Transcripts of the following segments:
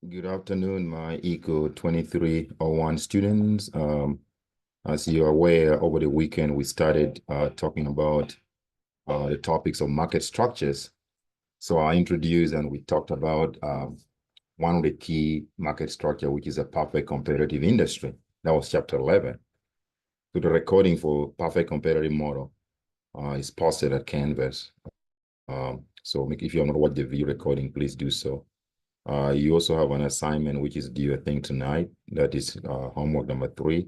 Good afternoon, my ECO 2301 students. As you're aware, over the weekend, we started talking about the topics of market structures. So I introduced and we talked about one of the key market structure, which is a perfect competitive industry. That was chapter 11. So the recording for perfect competitive model is posted at Canvas. So if you want to watch the video recording, please do so. You also have an assignment which is due, I think, tonight. That is homework number 3.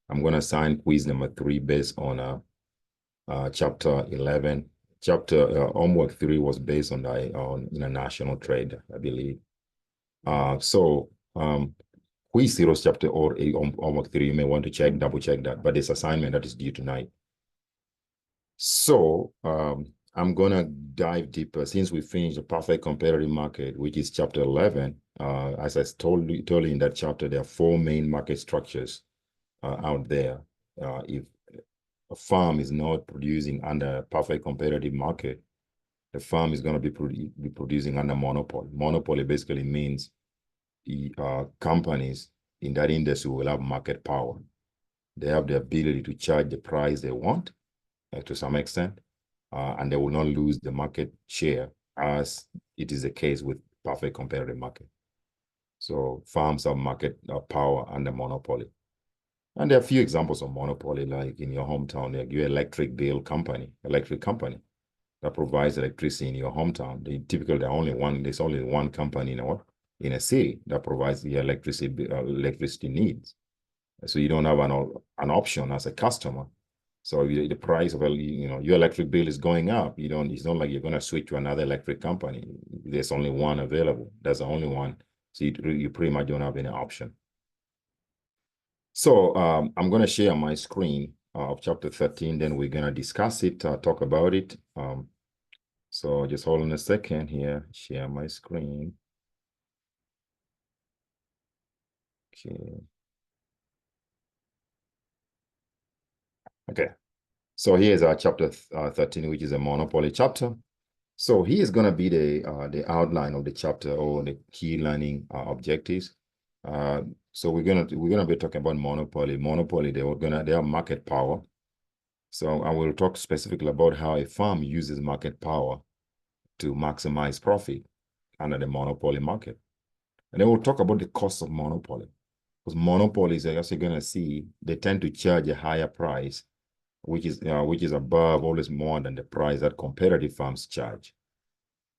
I'm going to assign quiz number 3 based on chapter 11. Homework 3 was based on international trade, I believe. Quiz 0 is chapter or homework 3. You may want to double check that, but this assignment that is due tonight. So I'm going to dive deeper since we finished the perfect competitive market, which is chapter 11. As I told you in that chapter, there are 4 main market structures out there. If a firm is not producing under a perfect competitive market, the firm is going to be producing under monopoly. Monopoly basically means the companies in that industry will have market power. They have the ability to charge the price they want to some extent. And they will not lose the market share as it is the case with perfect competitive market. So firms have market power under monopoly. And there are a few examples of monopoly, like in your hometown, like your electric company that provides electricity in your hometown. There's only one company in a city that provides the electricity needs. So you don't have an option as a customer. So the price of your electric bill is going up. It's not like you're going to switch to another electric company. There's only one available. That's the only one. So you pretty much don't have any option. So I'm going to share my screen of chapter 13. Then we're going to discuss it, talk about it. So just hold on a second here. Share my screen. Okay. So here's our chapter 13, which is a monopoly chapter. So here's going to be the outline of the chapter or the key learning objectives. So we're gonna be talking about monopoly. Monopoly, they have market power. So I will talk specifically about how a firm uses market power to maximize profit under the monopoly market. And then we'll talk about the cost of monopoly. Because monopolies, as you're gonna see, they tend to charge a higher price, which is above, always more than the price that competitive firms charge.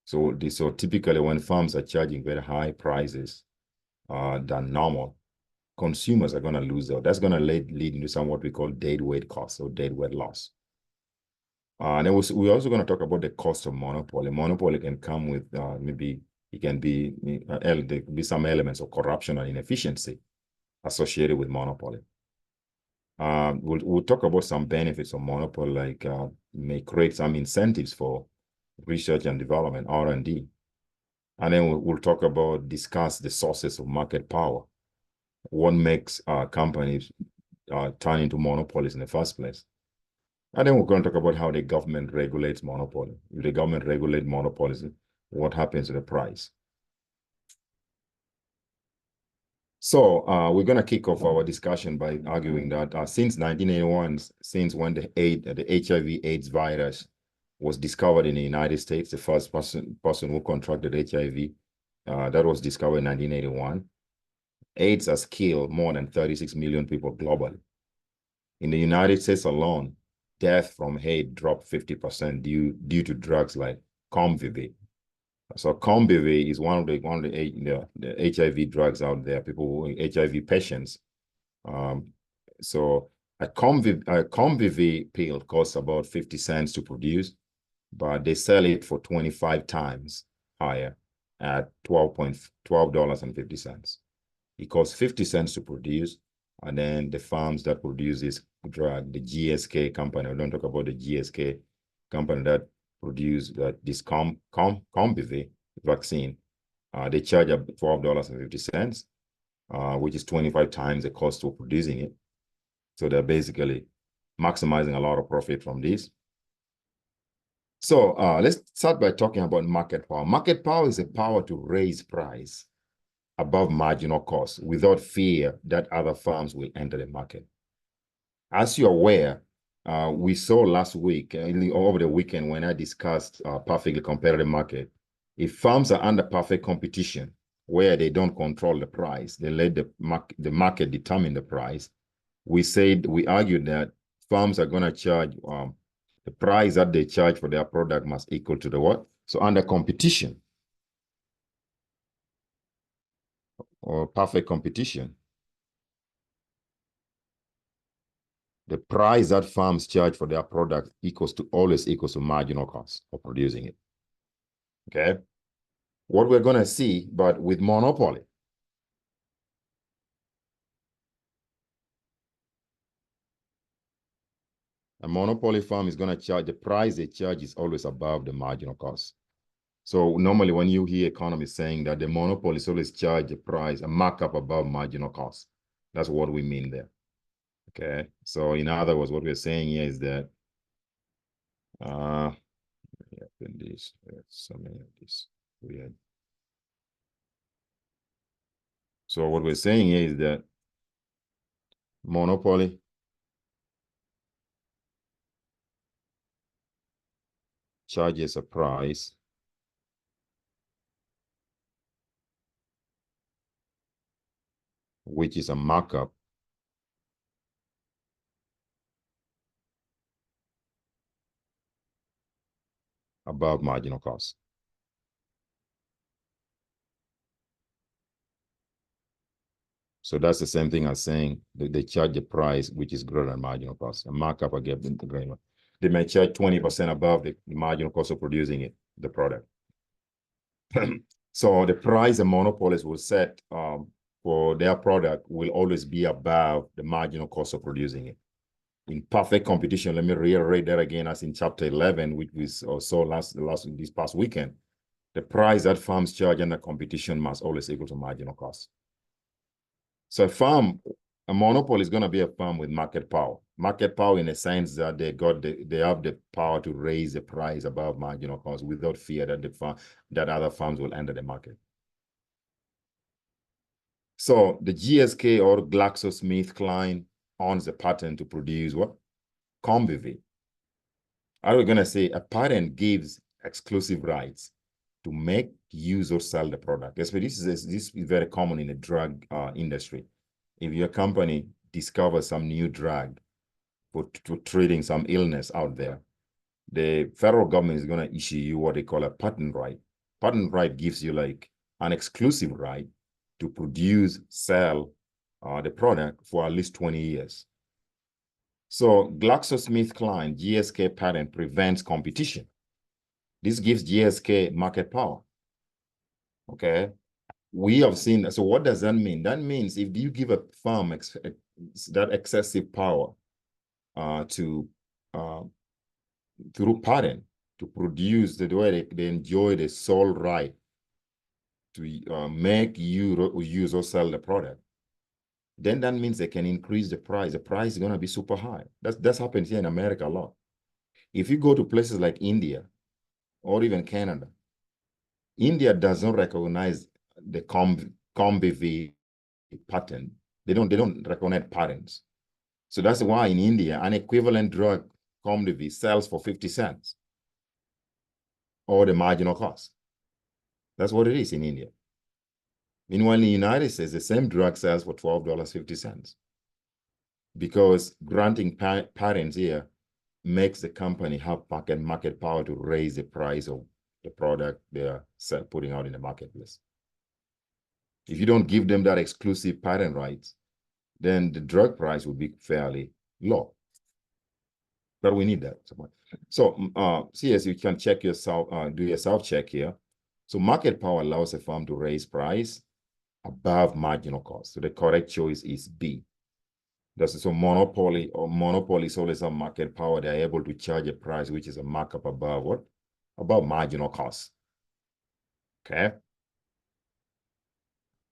So typically when firms are charging very high prices than normal, consumers are going to lose out. That's going to lead into some what we call deadweight costs or deadweight loss. And then we're also going to talk about the cost of monopoly. Monopoly can come with there can be some elements of corruption and inefficiency associated with monopoly. We'll talk about some benefits of monopoly, like may create some incentives for research and development, R&D. And then we'll discuss the sources of market power. What makes companies turn into monopolies in the first place. And then we're going to talk about how the government regulates monopoly. If the government regulates monopolies, what happens to the price? So we're going to kick off our discussion by arguing that since 1981, since when the HIV/AIDS virus was discovered in the United States, the first person who contracted HIV, that was discovered in 1981. AIDS has killed more than 36 million people globally. In the United States alone, death from AIDS dropped 50% due to drugs like Comviv. So Comviv is one of the HIV drugs out there, HIV patients. So a Comviv pill costs about 50 cents to produce, but they sell it for 25 times higher at $12.50. It costs 50 cents to produce, and then the firms that produce this drug, the GSK company, I don't talk about the GSK company that produce this Comviv vaccine, they charge up $12.50, which is 25 times the cost of producing it. So they're basically maximizing a lot of profit from this. So let's start by talking about market power. Market power is a power to raise price above marginal cost without fear that other firms will enter the market. As you're aware, we saw last week, over the weekend when I discussed perfectly competitive market, if firms are under perfect competition, where they don't control the price, they let the market determine the price, we argued that firms are going to charge, the price that they charge for their product must equal to the what? So under competition, or perfect competition, the price that firms charge for their product always equals to marginal cost of producing it. Okay? What we're going to see, but with monopoly, a monopoly firm is going to charge, the price they charge is always above the marginal cost. So normally when you hear economists saying that the monopolies always charge a price, a markup above marginal cost, that's what we mean there. Okay, so in other words, what we're saying here is that this, so many of these weird. So what we're saying here is that monopoly charges a price which is a markup above marginal cost. So that's the same thing as saying they charge the price which is greater than marginal cost. A markup against the grain. They may charge 20% above the marginal cost of producing it, the product. So the price the monopolists will set for their product will always be above the marginal cost of producing it. In perfect competition, let me reiterate that again, as in chapter 11, which we saw this past weekend, the price that firms charge under competition must always equal to marginal cost. So a monopoly is going to be a firm with market power. Market power in the sense that they have the power to raise the price above marginal cost without fear that other firms will enter the market. So the GSK or GlaxoSmithKline owns the patent to produce what? Combivy. Are we going to say a patent gives exclusive rights to make, use, or sell the product? This is very common in the drug industry. If your company discovers some new drug for treating some illness out there, the federal government is going to issue you what they call a patent right. Patent right gives you like an exclusive right to produce, sell the product for at least 20 years. So GlaxoSmithKline, GSK patent prevents competition. This gives GSK market power. Okay. We have seen, so what does that mean? That means if you give a firm that excessive power through patent to produce the way they enjoy the sole right to make, use, or sell the product, then that means they can increase the price. The price is going to be super high. That's happened here in America a lot. If you go to places like India or even Canada, India does not recognize the Combivy patent. They don't recognize patents. So that's why in India, an equivalent drug, Combivy, sells for 50 cents or the marginal cost. That's what it is in India. Meanwhile, in the United States, the same drug sells for $12.50 because granting patents here makes the company have market power to raise the price of the product they're putting out in the marketplace. If you don't give them that exclusive patent rights, then the drug price will be fairly low. But we need that. So CS, you can check yourself, do your self-check here. So market power allows a firm to raise price above marginal cost. So the correct choice is B. That's so monopoly always have market power. They're able to charge a price which is a markup above what? Above marginal cost. Okay.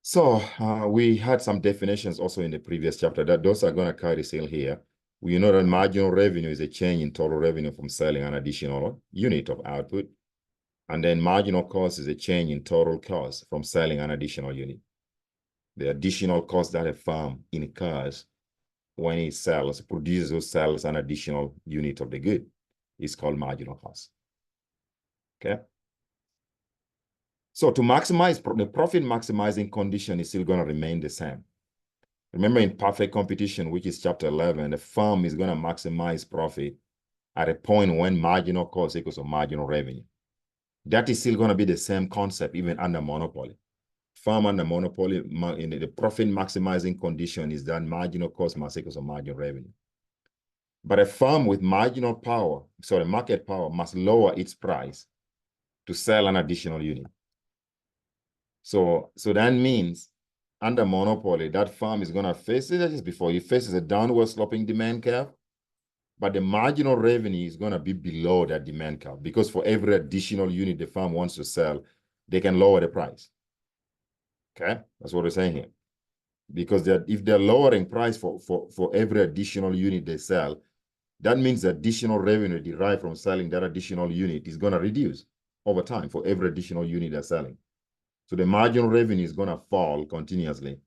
So we had some definitions also in the previous chapter that those are going to carry still here. We know that marginal revenue is a change in total revenue from selling an additional unit of output. And then marginal cost is a change in total cost from selling an additional unit. the additional cost that a farm incurs when it sells, produces or sells an additional unit of the good is called marginal cost. Okay. So to maximize, the profit maximizing condition is still going to remain the same. Remember, in perfect competition, which is chapter 11, the firm is going to maximize profit at a point when marginal cost equals to marginal revenue. That is still going to be the same concept even under monopoly. Firm under monopoly, in the profit maximizing condition is that marginal cost must equal to marginal revenue. But a firm with marginal power, market power, must lower its price to sell an additional unit. So that means under monopoly, that firm is going to face it just before he faces a downward sloping demand curve, but the marginal revenue is going to be below that demand curve because for every additional unit the firm wants to sell, they can lower the price. Okay, that's what we're saying here. Because if they're lowering price for every additional unit they sell, that means the additional revenue derived from selling that additional unit is going to reduce over time for every additional unit they're selling. So the marginal revenue is going to fall continuously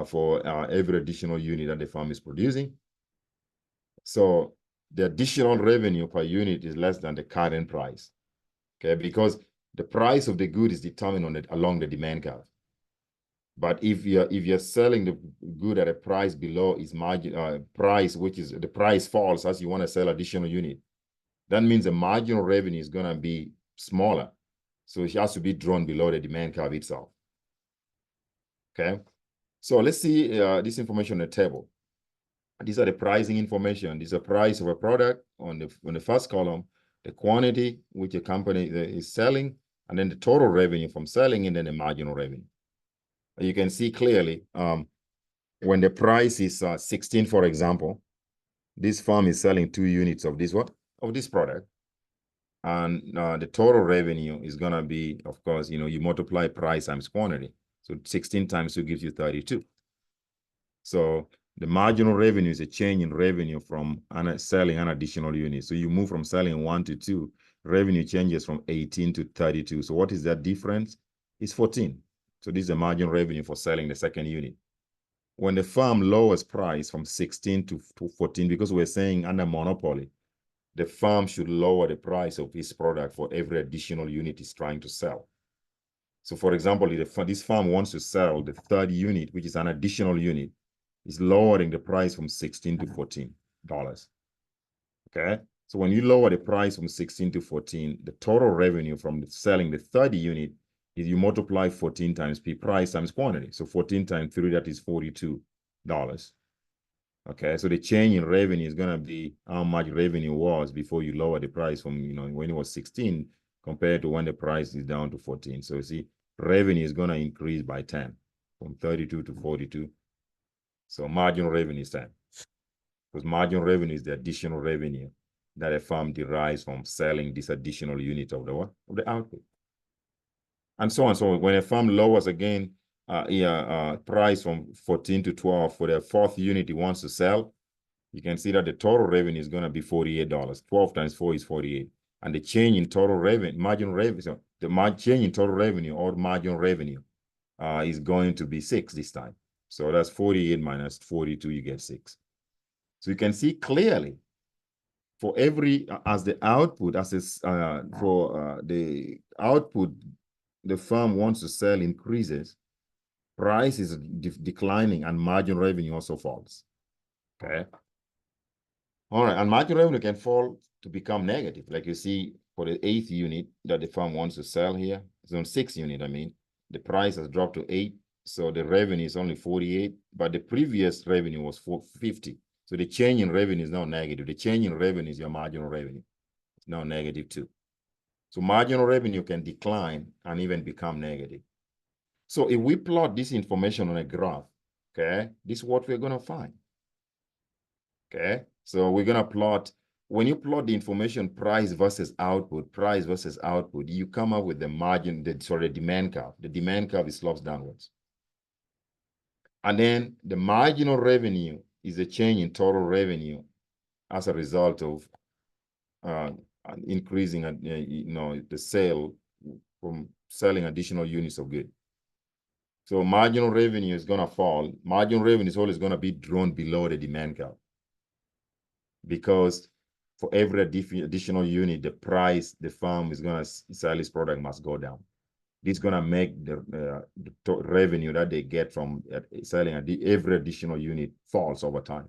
for every additional unit that the firm is producing. So the additional revenue per unit is less than the current price, okay? Because the price of the good is determined along the demand curve. But if you're selling the good at a price below its margin price, which is the price falls as you want to sell additional unit, that means the marginal revenue is going to be smaller. So it has to be drawn below the demand curve itself. Okay. So let's see this information on the table. These are the pricing information. This is the price of a product on the first column, the quantity which a company is selling, and then the total revenue from selling, and then the marginal revenue. You can see clearly when the price is 16, for example, this firm is selling 2 units of this product. And the total revenue is going to be, of course, you multiply price times quantity. So 16 times 2 gives you 32. So the marginal revenue is a change in revenue from selling an additional unit. So you move from selling 1 to 2, revenue changes from 18 to 32. So what is that difference? It's 14. So this is the marginal revenue for selling the second unit. When the firm lowers price from 16 to 14, because we're saying under monopoly, the firm should lower the price of its product for every additional unit it's trying to sell. So for example, if this firm wants to sell the third unit, which is an additional unit, is lowering the price from $16 to $14. Okay. So when you lower the price from 16 to 14, the total revenue from selling the third unit is you multiply 14 times P price times quantity. So 14 times 3, that is $42. Okay, so the change in revenue is going to be how much revenue was before you lower the price from, when it was 16 compared to when the price is down to 14. So you see, revenue is going to increase by 10 from 32 to 42. So marginal revenue is 10. Because marginal revenue is the additional revenue that a firm derives from selling this additional unit of the output. And so on. So when a firm lowers again, price from 14 to 12 for the fourth unit he wants to sell, you can see that the total revenue is going to be $48. 12 times 4 is 48. And the change in total revenue, marginal revenue, so the change in total revenue or marginal revenue is going to be 6 this time. So that's 48 minus 42, you get 6. So you can see clearly for every, as the output, the output the firm wants to sell increases, price is declining and margin revenue also falls. Okay. All right, and margin revenue can fall to become negative. Like you see for the 8th unit that the firm wants to sell here, it's on 6th unit, the price has dropped to 8, so the revenue is only 48, but the previous revenue was 450. So the change in revenue is now negative. The change in revenue is your marginal revenue. It's now negative too. So marginal revenue can decline and even become negative. So if we plot this information on a graph, okay, this is what we're going to find. Okay, so we're going to plot, when you plot the information price versus output, you come up with the margin, the demand curve. The demand curve slopes downwards. And then the marginal revenue is a change in total revenue as a result of increasing, the sale from selling additional units of good. So marginal revenue is going to fall. Marginal revenue is always going to be drawn below the demand curve, because for every additional unit, the price the firm is going to sell its product must go down. This is going to make the revenue that they get from selling every additional unit falls over time.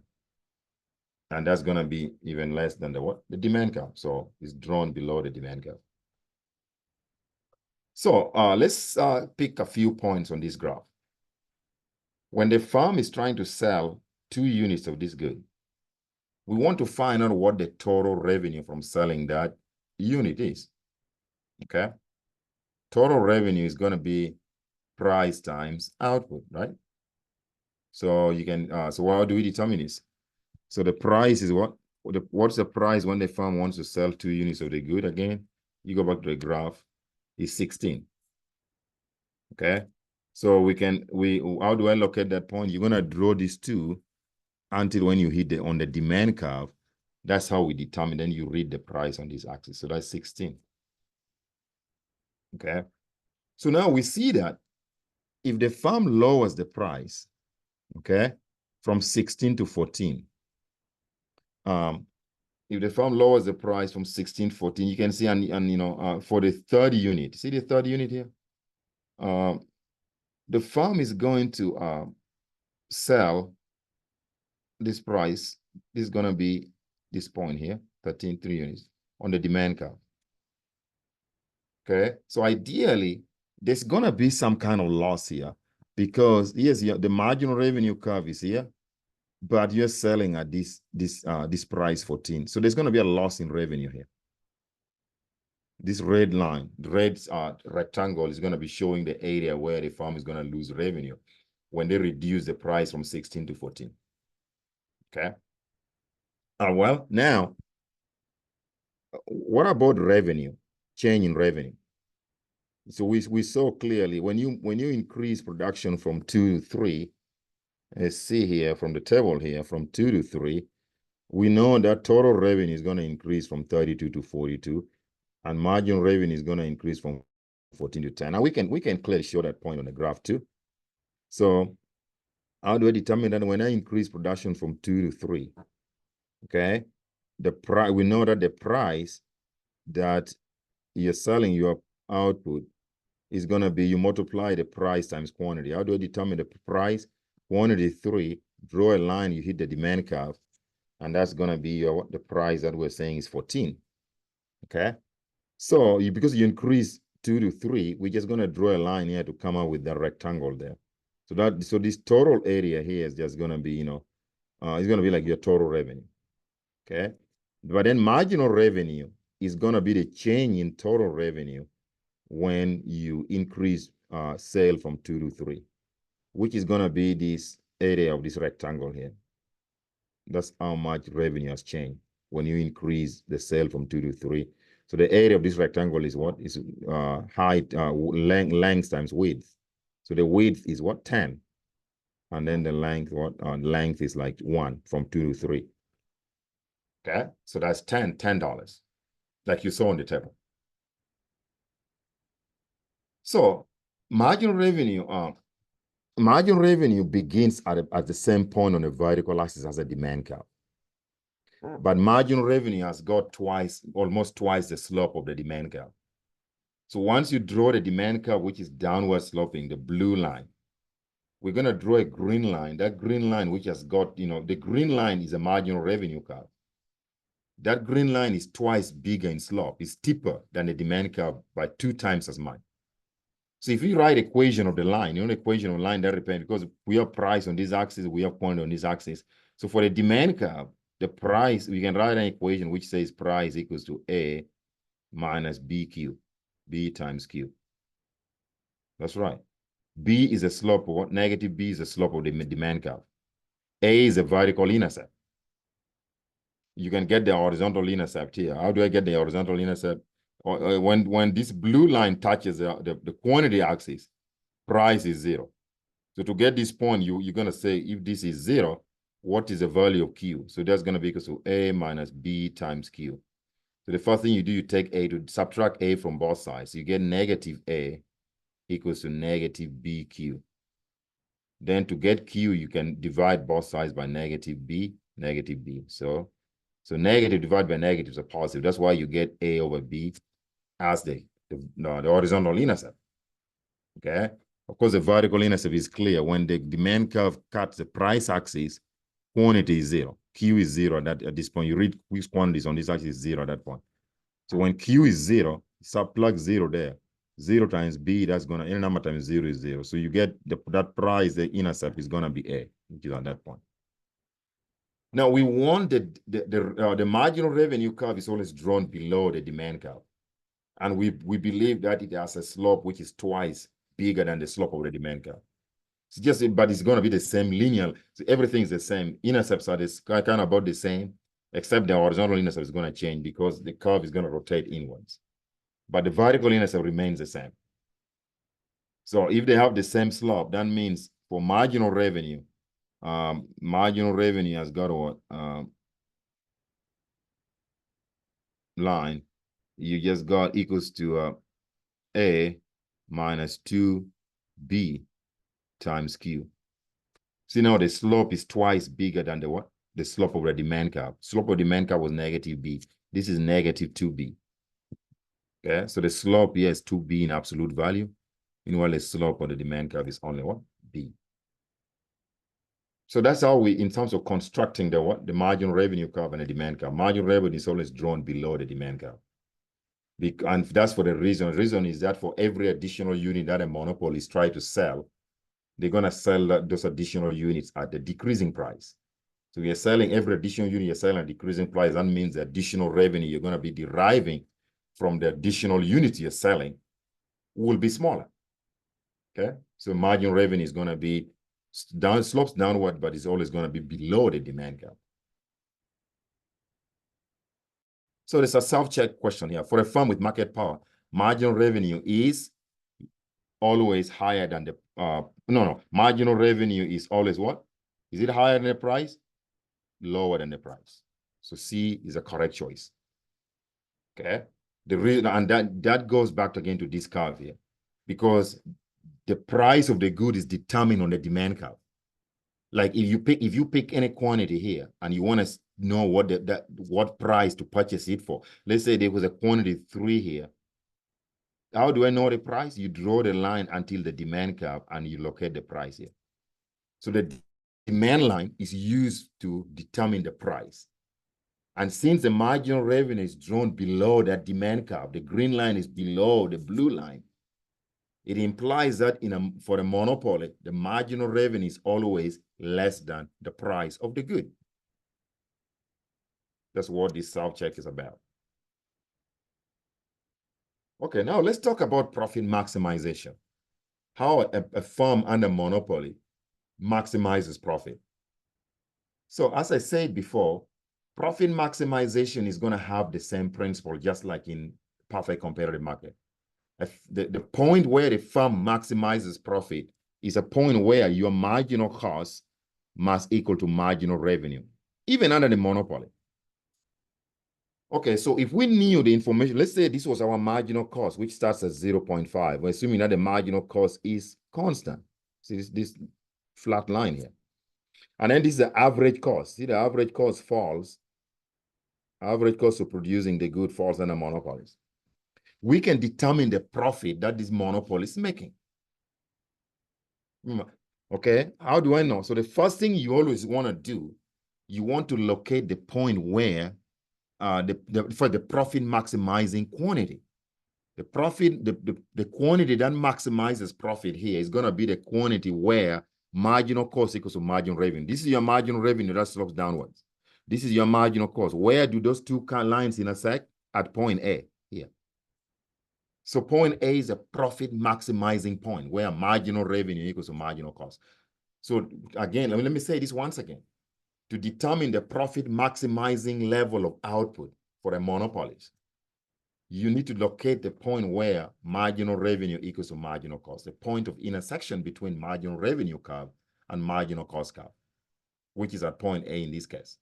And that's going to be even less than the demand curve. So it's drawn below the demand curve. So let's pick a few points on this graph. When the firm is trying to sell 2 units of this good, we want to find out what the total revenue from selling that unit is. Okay? Total revenue is going to be price times output, right? So you can, so how do we determine this? So the price is what? What's the price when the firm wants to sell 2 units of the good? Again, you go back to the graph, is 16. Okay? So how do I locate that point? You're gonna draw these two until when you hit on the demand curve. That's how we determine, then you read the price on this axis. So that's 16. Okay? So now we see that if the firm lowers the price, okay, from 16 to 14, if the firm lowers the price from 16 to 14, you can see, and you know, for the third unit, see the third unit here? The firm is going to sell this price. This is going to be this point here, 13.3 units on the demand curve. Okay, so ideally, there's going to be some kind of loss here, because yes, the marginal revenue curve is here, but you're selling at this price 14. So there's going to be a loss in revenue here. This red line, the red rectangle, is going to be showing the area where the firm is going to lose revenue when they reduce the price from 16 to 14. Okay. Well, now, what about revenue? Change in revenue. So we saw clearly when you increase production from 2 to 3, let's see here from the table here, from 2 to 3, we know that total revenue is going to increase from 32 to 42, and marginal revenue is going to increase from 14 to 10. Now we can clearly show that point on the graph too. So how do I determine that? When I increase production from 2 to 3, okay, we know that the price that you're selling your output is going to be, you multiply the price times quantity. How do I determine the price? Quantity 3, draw a line, you hit the demand curve, and that's going to be the price that we're saying is 14. Okay, so because you increase 2 to 3, we're just going to draw a line here to come out with the rectangle there. So this total area here is just going to be, you know, it's going to be like your total revenue. Okay, but then marginal revenue is going to be the change in total revenue when you increase sale from 2 to 3, which is going to be this area of this rectangle here. That's how much revenue has changed when you increase the sale from 2 to 3. So the area of this rectangle is what? Is height, length times width. So the width is what? 10. And then the length, what? Length is like 1 from 2 to 3. Okay, so that's $10, like you saw on the table. So marginal revenue begins at the same point on the vertical axis as a demand curve. But marginal revenue has got almost twice the slope of the demand curve. So once you draw the demand curve, which is downward sloping, the blue line, we're going to draw a green line. That green line, which has got, you know, the green line is a marginal revenue curve. That green line is twice bigger in slope. It's steeper than the demand curve by 2 times as much. So if you write equation of the line, you know, equation of the line, that depends, because we have price on this axis, we have quantity on this axis. So for the demand curve, the price, we can write an equation which says price equals to A minus BQ, B times Q. That's right. B is the slope of what? Negative B is the slope of the demand curve. A is a vertical intercept. You can get the horizontal intercept here. How do I get the horizontal intercept? When this blue line touches the quantity axis, price is 0. So to get this point, you're going to say, if this is 0, what is the value of Q? So that's going to be equal to A minus B times Q. So the first thing you do, you take A to subtract A from both sides. You get negative A equals to negative BQ. Then to get Q, you can divide both sides by negative B. So negative divided by negative is a positive. That's why you get A over B as the horizontal intercept. Okay. Of course, the vertical intercept is clear. When the demand curve cuts the price axis, quantity is zero. Q is zero at this point. You read which quantities on this axis is zero at that point. So when Q is zero, subplug zero there. 0 times B, that's going to, any number times 0 is 0. So you get that price, the intercept is going to be A, which is at that point. Now we want the marginal revenue curve is always drawn below the demand curve. And we believe that it has a slope which is twice bigger than the slope of the demand curve. It's just, but it's going to be the same linear. So everything is the same. Intercepts are kind of about the same, except the horizontal intercept is going to change because the curve is going to rotate inwards. But the vertical intercept remains the same. So if they have the same slope, that means for marginal revenue has got a line. You just got equals to A minus 2B times Q. See now the slope is twice bigger than the what? The slope of the demand curve. Slope of the demand curve was negative B. This is negative 2B. Okay, so the slope here is 2B in absolute value. Meanwhile, the slope of the demand curve is only what? B. So that's how we, in terms of constructing the what? The marginal revenue curve and the demand curve. Marginal revenue is always drawn below the demand curve. And that's for the reason. The reason is that for every additional unit that a monopoly is trying to sell, they're going to sell those additional units at the decreasing price. So you're selling every additional unit, you're selling at decreasing price. That means the additional revenue you're going to be deriving from the additional units you're selling will be smaller. Okay, so marginal revenue is going to be slopes downward, but it's always going to be below the demand curve. So there's a self-check question here. For a firm with market power, marginal revenue is always higher than the marginal revenue is always what? Is it higher than the price? Lower than the price. So C is a correct choice. Okay. The reason, and that goes back again to this curve here, because the price of the good is determined on the demand curve. Like if you pick any quantity here and you want to know what price to purchase it for. Let's say there was a quantity 3 here. How do I know the price? You draw the line until the demand curve and you locate the price here. So the demand line is used to determine the price. And since the marginal revenue is drawn below that demand curve, the green line is below the blue line, it implies that for a monopoly, the marginal revenue is always less than the price of the good. That's what this self-check is about. Okay, now let's talk about profit maximization. How a firm under monopoly maximizes profit. So as I said before, profit maximization is going to have the same principle, just like in perfect competitive market. The point where the firm maximizes profit is a point where your marginal cost must equal to marginal revenue, even under the monopoly. Okay, so if we knew the information, let's say this was our marginal cost, which starts at 0.5. We're assuming that the marginal cost is constant. See this flat line here. And then this is the average cost. See, the average cost falls. Average cost of producing the good falls under monopolies. We can determine the profit that this monopoly is making. Okay, how do I know? So the first thing you always want to do, you want to locate the point where for the profit maximizing quantity. The quantity that maximizes profit here is going to be the quantity where marginal cost equals to marginal revenue. This is your marginal revenue that slopes downwards. This is your marginal cost. Where do those two lines intersect? At point A here. So point A is a profit maximizing point where marginal revenue equals to marginal cost. So again, let me say this once again. To determine the profit maximizing level of output for a monopolist, you need to locate the point where marginal revenue equals to marginal cost, the point of intersection between marginal revenue curve and marginal cost curve, which is at point A in this case.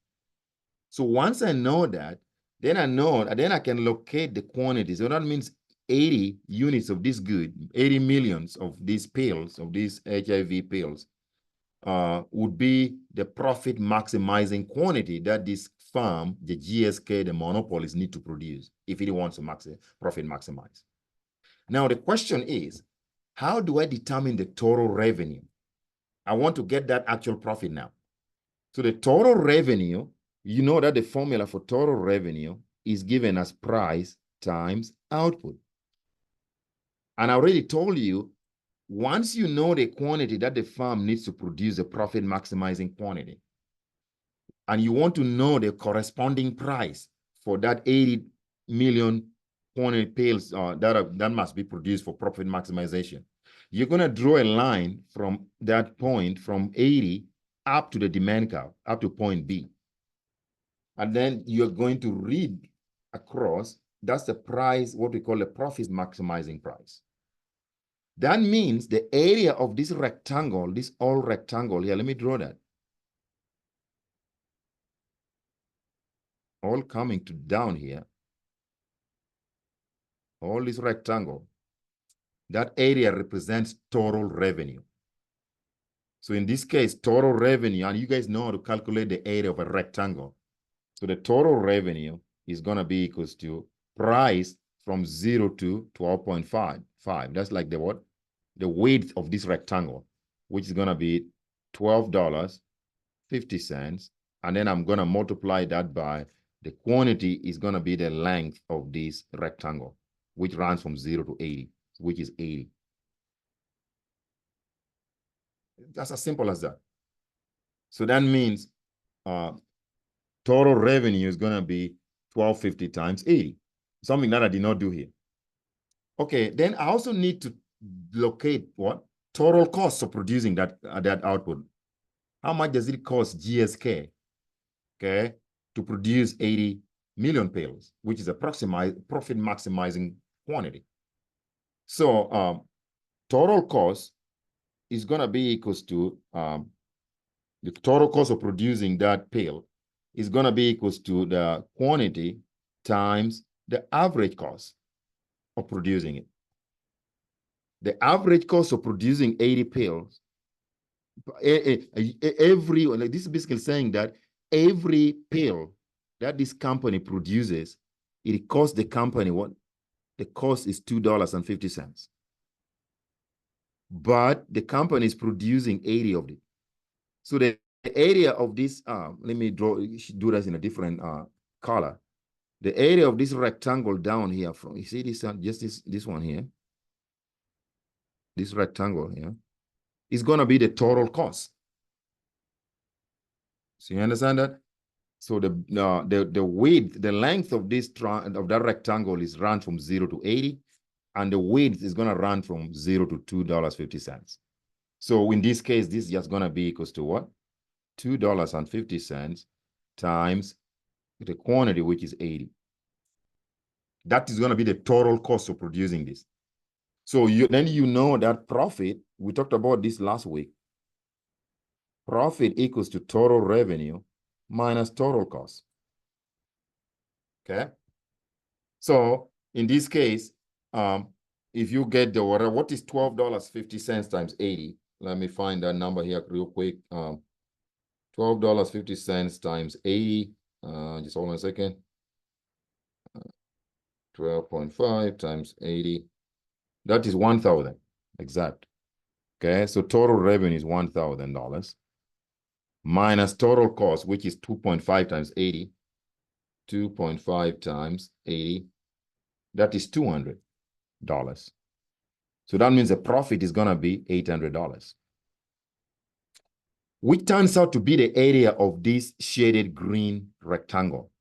So once I know that, then I can locate the quantity. So that means 80 units of this good, 80 millions of these pills, of these HIV pills, would be the profit maximizing quantity that this firm, the GSK, the monopolies need to produce if it wants to profit maximize. Now, the question is, how do I determine the total revenue? I want to get that actual profit now. So the total revenue, you know that the formula for total revenue is given as price times output. And I already told you, once you know the quantity that the firm needs to produce a profit maximizing quantity, and you want to know the corresponding price for that 80 million quantity pills that must be produced for profit maximization, you're going to draw a line from that point, from 80 up to the demand curve, up to point B. And then you're going to read across, that's the price, what we call a profit maximizing price. That means the area of this rectangle, this all rectangle here, let me draw that. All coming to down here. All this rectangle, that area represents total revenue. So in this case, total revenue, and you guys know how to calculate the area of a rectangle. So the total revenue is going to be equals to price from 0 to 12.55. That's like the what? The width of this rectangle, which is going to be $12.50. And then I'm going to multiply that by the quantity is going to be the length of this rectangle, which runs from 0 to 80, which is 80. That's as simple as that. So that means total revenue is going to be 1250 times 80, something that I did not do here. Okay, then I also need to locate what? Total cost of producing that output. How much does it cost GSK, okay, to produce 80 million pills, which is a profit maximizing quantity? So total cost is going to be equals to the total cost of producing that pill is going to be equals to the quantity times the average cost of producing it. The average cost of producing 80 pills, like this is basically saying that every pill that this company produces, it costs the company what? The cost is $2.50. But the company is producing 80 of it. So the area of this, let me do this in a different color. The area of this rectangle down here, from you see this, just this one here, this rectangle here, is going to be the total cost. So you understand that? So the width, the length of this of that rectangle is run from 0 to 80, and the width is going to run from 0 to $2.50. So in this case, this is just going to be equals to what? $2.50 times the quantity, which is 80. That is going to be the total cost of producing this. So then you know that profit, we talked about this last week. Profit equals to total revenue minus total cost. Okay? So in this case, if you get the whatever, what is $12.50 times 80? Let me find that number here real quick. $12.50 times 80. Just hold on a second. 12.5 times 80. That is 1,000 exact. Okay, so total revenue is $1,000 minus total cost, which is 2.5 times 80. 2.5 times 80. That is $200. So that means the profit is going to be $800, which turns out to be the area of this shaded green rectangle.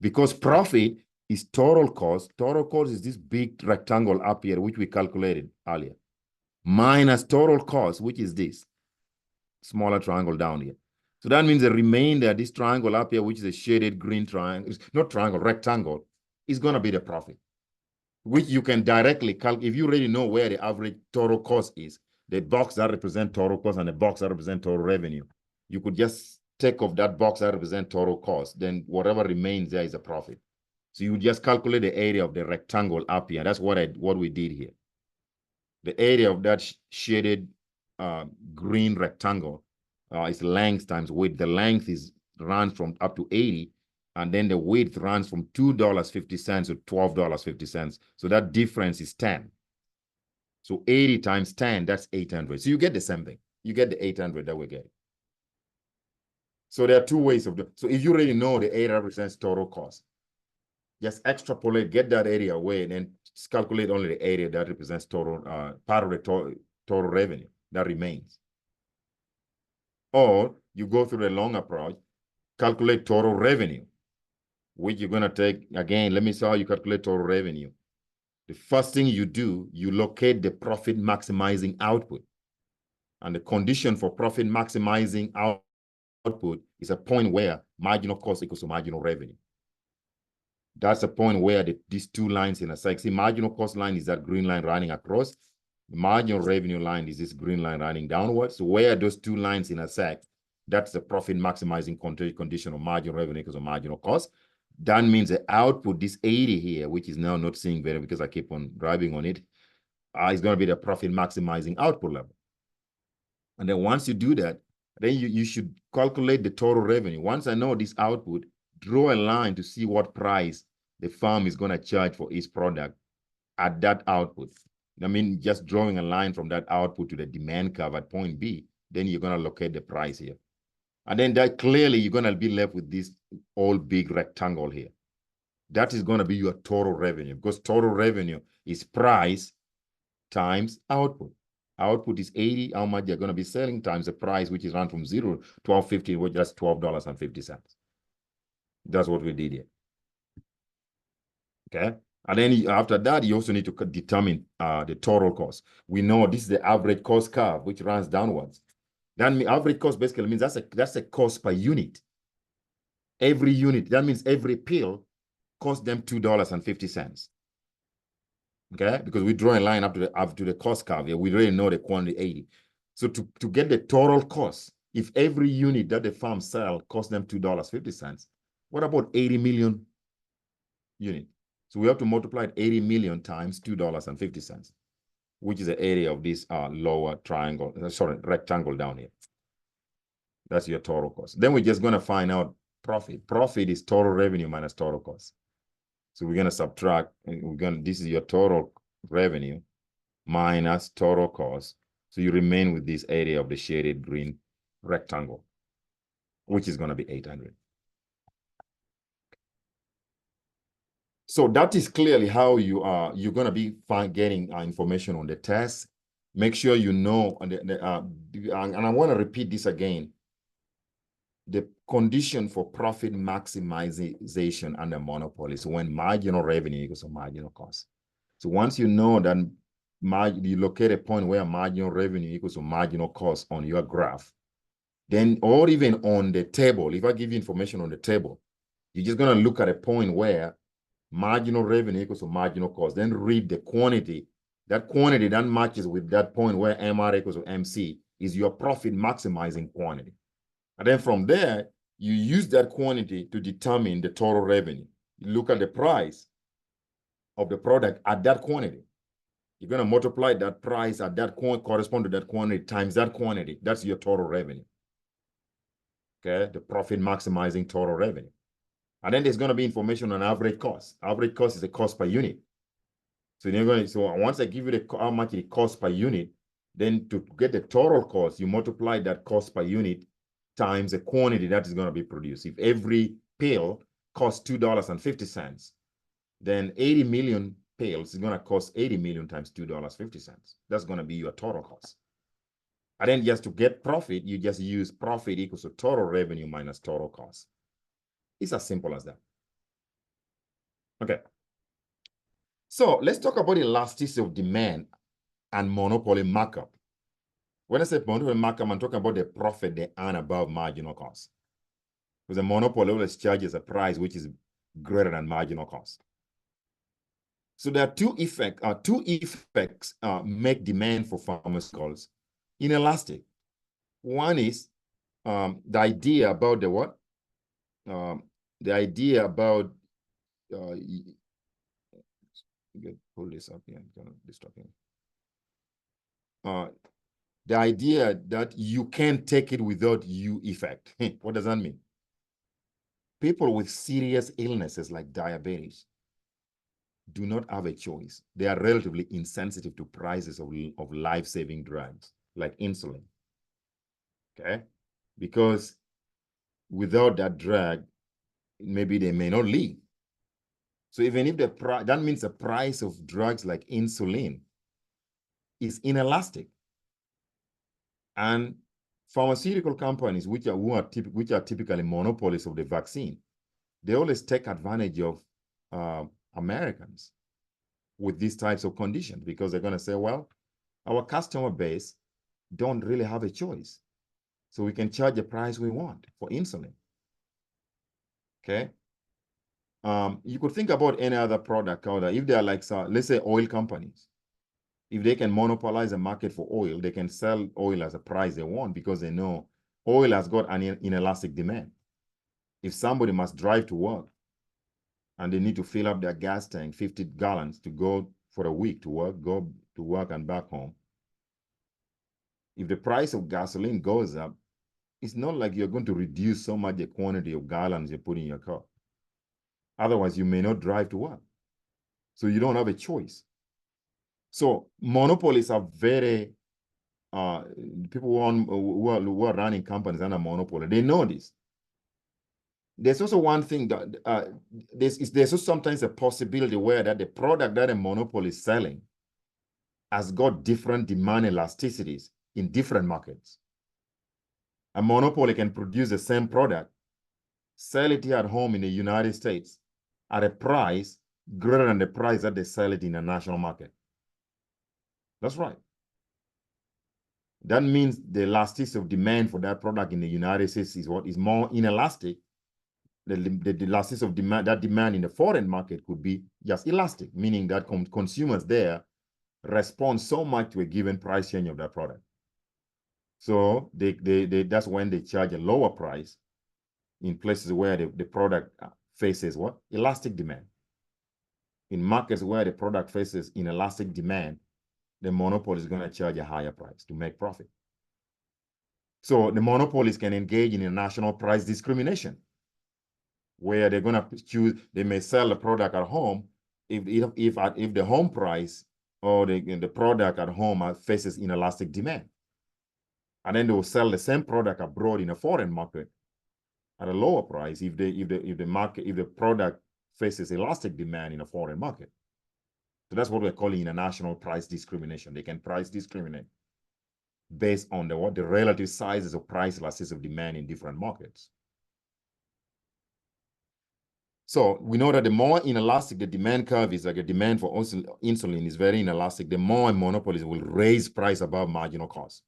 Because profit is total cost. Total cost is this big rectangle up here, which we calculated earlier, minus total cost, which is this smaller triangle down here. So that means the remainder, this triangle up here, which is a shaded green triangle, not triangle, rectangle, is going to be the profit, which you can directly calculate. If you already know where the average total cost is, the box that represents total cost and the box that represents total revenue, you could just take off that box that represents total cost. Then whatever remains there is a profit. So you just calculate the area of the rectangle up here. That's what we did here. The area of that shaded green rectangle is length times width. The length runs from up to 80, and then the width runs from $2.50 to $12.50. So that difference is 10. So 80 times 10, that's 800. So you get the same thing. You get the 800 that we get. So there are two ways of doing. So if you already know the 800 represents total cost, just extrapolate, get that area away, and then calculate only the area that represents total part of the total revenue that remains. Or you go through the long approach, calculate total revenue, which you're going to take, again, let me see how you calculate total revenue. The first thing you do, you locate the profit maximizing output. And the condition for profit maximizing output is a point where marginal cost equals to marginal revenue. That's a point where these two lines in a cycle. See, marginal cost line is that green line running across. The marginal revenue line is this green line running downwards. So where those two lines intersect, that's the profit maximizing condition of marginal revenue equals to marginal cost. That means the output, this 80 here, which is now not seeing better because I keep on driving on it, is going to be the profit maximizing output level. And then once you do that, then you should calculate the total revenue. Once I know this output, draw a line to see what price the firm is going to charge for each product at that output. I mean, just drawing a line from that output to the demand curve at point B, then you're going to locate the price here. And then that clearly you're going to be left with this all big rectangle here. That is going to be your total revenue, because total revenue is price times output. Output is 80, how much you're going to be selling, times the price, which is run from 0 to $12.50, which is $12.50. That's what we did here. Okay. And then after that, you also need to determine the total cost. We know this is the average cost curve, which runs downwards. That means average cost basically means that's a cost per unit. Every unit, that means every pill costs them $2.50. Okay, because we draw a line up to the cost curve here. We already know the quantity 80. So to get the total cost, if every unit that the farm sell costs them $2.50, what about 80 million units? So we have to multiply 80 million times $2.50, which is the area of this lower triangle, rectangle down here. That's your total cost. Then we're just going to find out profit. Profit is total revenue minus total cost. So we're going to subtract, this is your total revenue minus total cost. So you remain with this area of the shaded green rectangle, which is going to be 800. So that is clearly how you're going to be getting information on the test. Make sure you know, and I want to repeat this again. The condition for profit maximization under monopoly is when marginal revenue equals to marginal cost. So once you know that you locate a point where marginal revenue equals to marginal cost on your graph, then, or even on the table, if I give you information on the table, you're just going to look at a point where marginal revenue equals to marginal cost, then read the quantity. That quantity that matches with that point where MR equals to MC is your profit maximizing quantity. And then from there, you use that quantity to determine the total revenue. You look at the price of the product at that quantity. You're going to multiply that price at that correspond to that quantity times that quantity. That's your total revenue. Okay, the profit maximizing total revenue. And then there's going to be information on average cost. Average cost is the cost per unit. So you're going to, so once I give you how much it costs per unit, then to get the total cost, you multiply that cost per unit times the quantity that is going to be produced. If every pill costs $2.50, then 80 million pills is going to cost 80 million times $2.50. That's going to be your total cost. And then just to get profit, you just use profit equals to total revenue minus total cost. It's as simple as that. Okay. So let's talk about elasticity of demand and monopoly markup. When I say monopoly markup, I'm talking about the profit they earn above marginal cost. Because the monopoly always charges a price which is greater than marginal cost. So there are two effects make demand for pharmaceuticals inelastic. One is the idea about the what? The idea about pull this up here. I'm gonna distract him. The idea that you can't take it without you effect. What does that mean? People with serious illnesses like diabetes do not have a choice. They are relatively insensitive to prices of life-saving drugs like insulin. Okay? Because without that drug, maybe they may not live. So even if that means the price of drugs like insulin is inelastic. And pharmaceutical companies, which are typically monopolies of the vaccine, they always take advantage of Americans with these types of conditions because they're going to say, well, our customer base don't really have a choice. So we can charge the price we want for insulin. Okay. You could think about any other product out there. If they are like, let's say oil companies, if they can monopolize a market for oil, they can sell oil as a price they want because they know oil has got an inelastic demand. If somebody must drive to work and they need to fill up their gas tank 50 gallons to go for a week to work, go to work and back home, if the price of gasoline goes up, it's not like you're going to reduce so much the quantity of gallons you put in your car. Otherwise, you may not drive to work. So you don't have a choice. So monopolies are very, people who are running companies under monopoly, they know this. There's also one thing that there's also sometimes a possibility where that the product that a monopoly is selling has got different demand elasticities in different markets. A monopoly can produce the same product, sell it here at home in the United States at a price greater than the price that they sell it in a national market. That's right. That means the elasticity of demand for that product in the United States is what is more inelastic. The elasticity of demand, that demand in the foreign market could be just elastic, meaning that consumers there respond so much to a given price change of that product. So that's when they charge a lower price in places where the product faces what? Elastic demand. In markets where the product faces inelastic demand, the monopoly is going to charge a higher price to make profit. So the monopolies can engage in a national price discrimination, where they're going to choose, they may sell the product at home if the home price or the product at home faces inelastic demand. And then they will sell the same product abroad in a foreign market at a lower price if the product faces elastic demand in a foreign market. So that's what we're calling international price discrimination. They can price discriminate based on the relative sizes of price elasticity of demand in different markets. So we know that the more inelastic the demand curve is, like a demand for insulin is very inelastic, the more monopolies will raise price above marginal cost.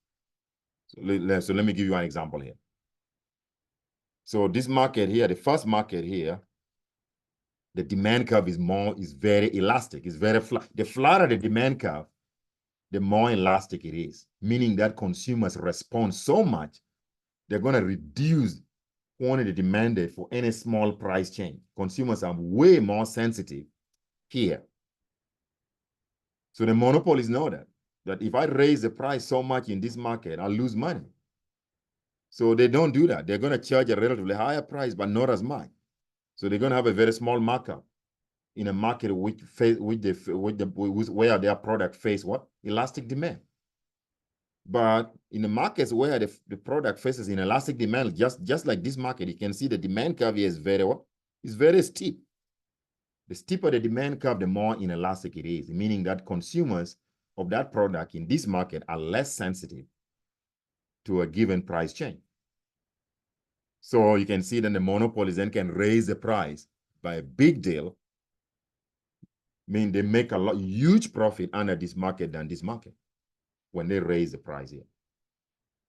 So let me give you an example here. So this market here, the first market here, the demand curve is very elastic. It's very flat. The flatter the demand curve, the more elastic it is, meaning that consumers respond so much, they're going to reduce quantity demanded for any small price change. Consumers are way more sensitive here. So the monopolies know that if I raise the price so much in this market, I'll lose money. So they don't do that. They're going to charge a relatively higher price, but not as much. So they're going to have a very small markup in a market where their product face what? Elastic demand. But in the markets where the product faces inelastic demand, just like this market, you can see the demand curve here is very steep. The steeper the demand curve, the more inelastic it is, meaning that consumers of that product in this market are less sensitive to a given price change. So you can see that the monopolies then can raise the price by a big deal. I mean, they make a huge profit under this market than this market when they raise the price here.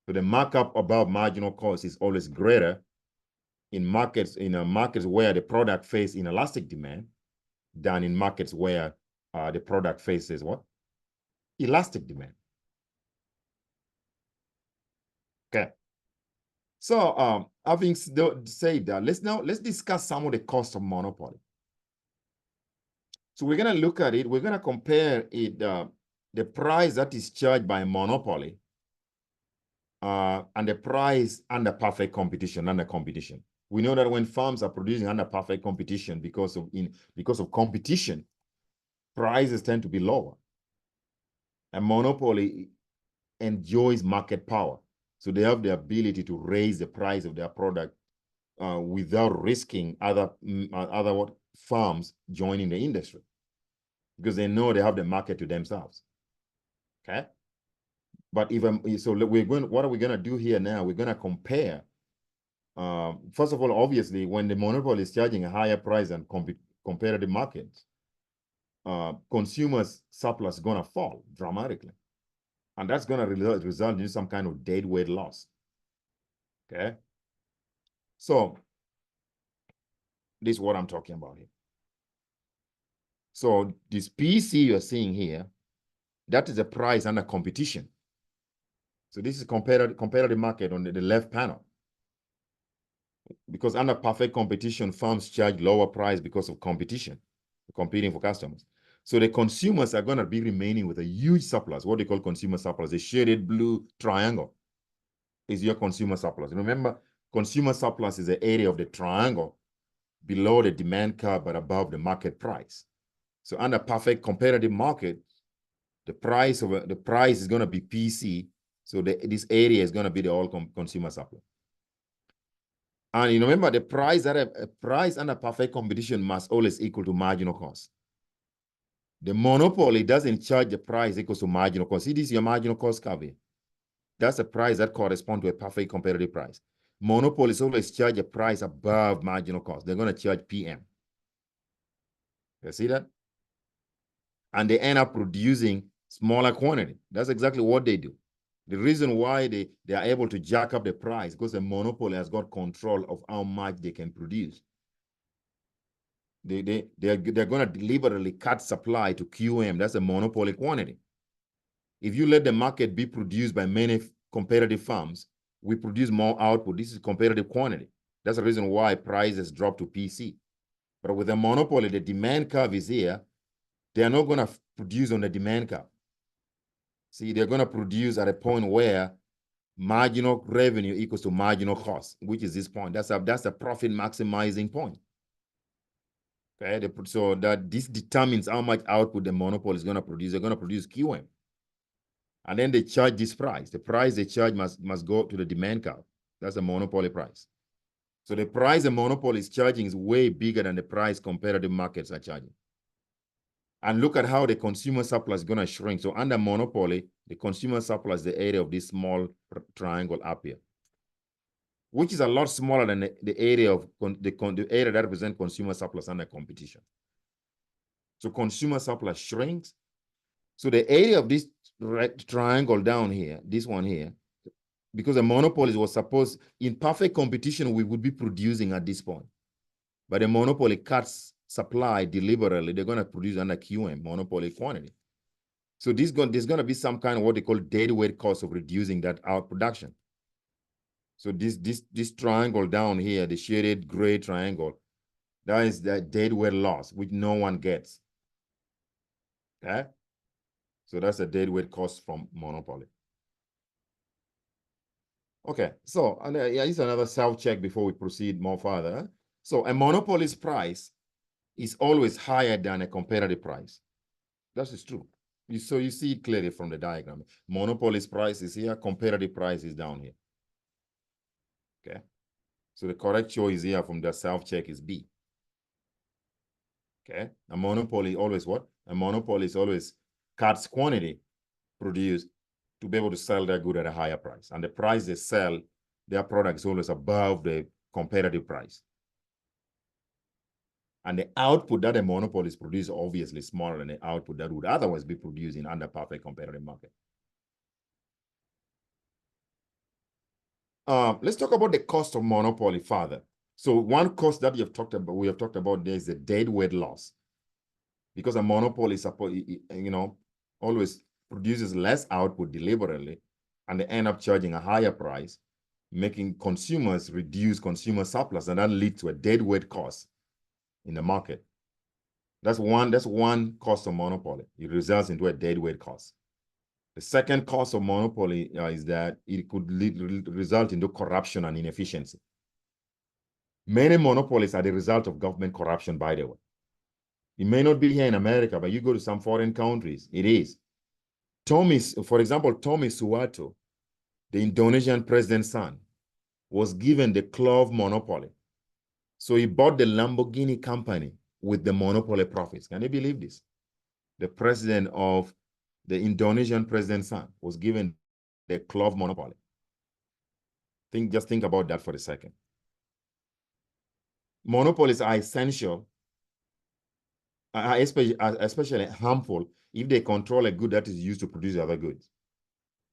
So the markup above marginal cost is always greater in markets where the product faces inelastic demand than in markets where the product faces what? Elastic demand. Okay. So having said that, let's discuss some of the cost of monopoly. So we're going to look at it. We're going to compare it, the price that is charged by a monopoly and the price under perfect competition, under competition. We know that when firms are producing under perfect competition because of competition, prices tend to be lower. A monopoly enjoys market power. So they have the ability to raise the price of their product without risking other firms joining the industry, because they know they have the market to themselves. Okay. But what are we gonna do here now? We're gonna compare. First of all, obviously, when the monopoly is charging a higher price than competitive markets, consumers' surplus is gonna fall dramatically, and that's gonna result in some kind of deadweight loss. Okay. So this is what I'm talking about here. So this PC you're seeing here, that is the price under competition. So this is competitive market on the left panel. Because under perfect competition, firms charge lower price because of competition, competing for customers. So the consumers are going to be remaining with a huge surplus, what they call consumer surplus. The shaded blue triangle is your consumer surplus. Remember, consumer surplus is the area of the triangle below the demand curve but above the market price. So under perfect competitive market, the price is going to be PC. So this area is going to be the all consumer surplus. And you remember, the price under perfect competition must always equal to marginal cost. The monopoly doesn't charge the price equals to marginal cost. See, this is your marginal cost curve. That's the price that corresponds to a perfect competitive price. Monopolies always charge a price above marginal cost. They're going to charge PM. You see that? And they end up producing smaller quantity. That's exactly what they do. The reason why they are able to jack up the price, because the monopoly has got control of how much they can produce. They're going to deliberately cut supply to QM. That's a monopoly quantity. If you let the market be produced by many competitive firms, we produce more output. This is competitive quantity. That's the reason why prices drop to PC. But with a monopoly, the demand curve is here. They are not going to produce on the demand curve. See, they're going to produce at a point where marginal revenue equals to marginal cost, which is this point. That's a profit maximizing point. Okay, so that this determines how much output the monopoly is going to produce. They're going to produce QM. And then they charge this price. The price they charge must go up to the demand curve. That's a monopoly price. So the price the monopoly is charging is way bigger than the price competitive markets are charging. And look at how the consumer surplus is going to shrink. So under monopoly, the consumer surplus is the area of this small triangle up here, which is a lot smaller than the area of the area that represents consumer surplus under competition. So consumer surplus shrinks. So the area of this red triangle down here, this one here, because the monopoly was supposed, in perfect competition, we would be producing at this point. But the monopoly cuts supply deliberately. They're going to produce under QM, monopoly quantity. So there's going to be some kind of what they call deadweight cost of reducing that out production. So this triangle down here, the shaded gray triangle, that is the deadweight loss, which no one gets. Okay? So that's a deadweight cost from monopoly. Okay, so here's another self-check before we proceed more further. So a monopoly's price is always higher than a competitive price. That is true. So you see it clearly from the diagram. Monopoly's price is here, competitive price is down here. Okay. So the correct choice here from the self-check is B. Okay. A monopoly always what? A monopoly is always cuts quantity produced to be able to sell their good at a higher price. And the price they sell their product is always above the competitive price. And the output that a monopoly is producing is obviously smaller than the output that would otherwise be produced in under perfect competitive market. Let's talk about the cost of monopoly further. So one cost that we have talked about there is the deadweight loss. Because a monopoly always produces less output deliberately, and they end up charging a higher price, making consumers reduce consumer surplus, and that leads to a deadweight cost in the market. That's one cost of monopoly. It results into a deadweight cost. The second cause of monopoly is that it could result into corruption and inefficiency. Many monopolies are the result of government corruption, by the way. It may not be here in America, but you go to some foreign countries, it is. For example, Tommy Suharto, the Indonesian president's son, was given the clove monopoly. So he bought the Lamborghini company with the monopoly profits. Can you believe this? The president of the Indonesian president's son was given the clove monopoly. Just think about that for a second. Monopolies are essential, especially harmful if they control a good that is used to produce other goods.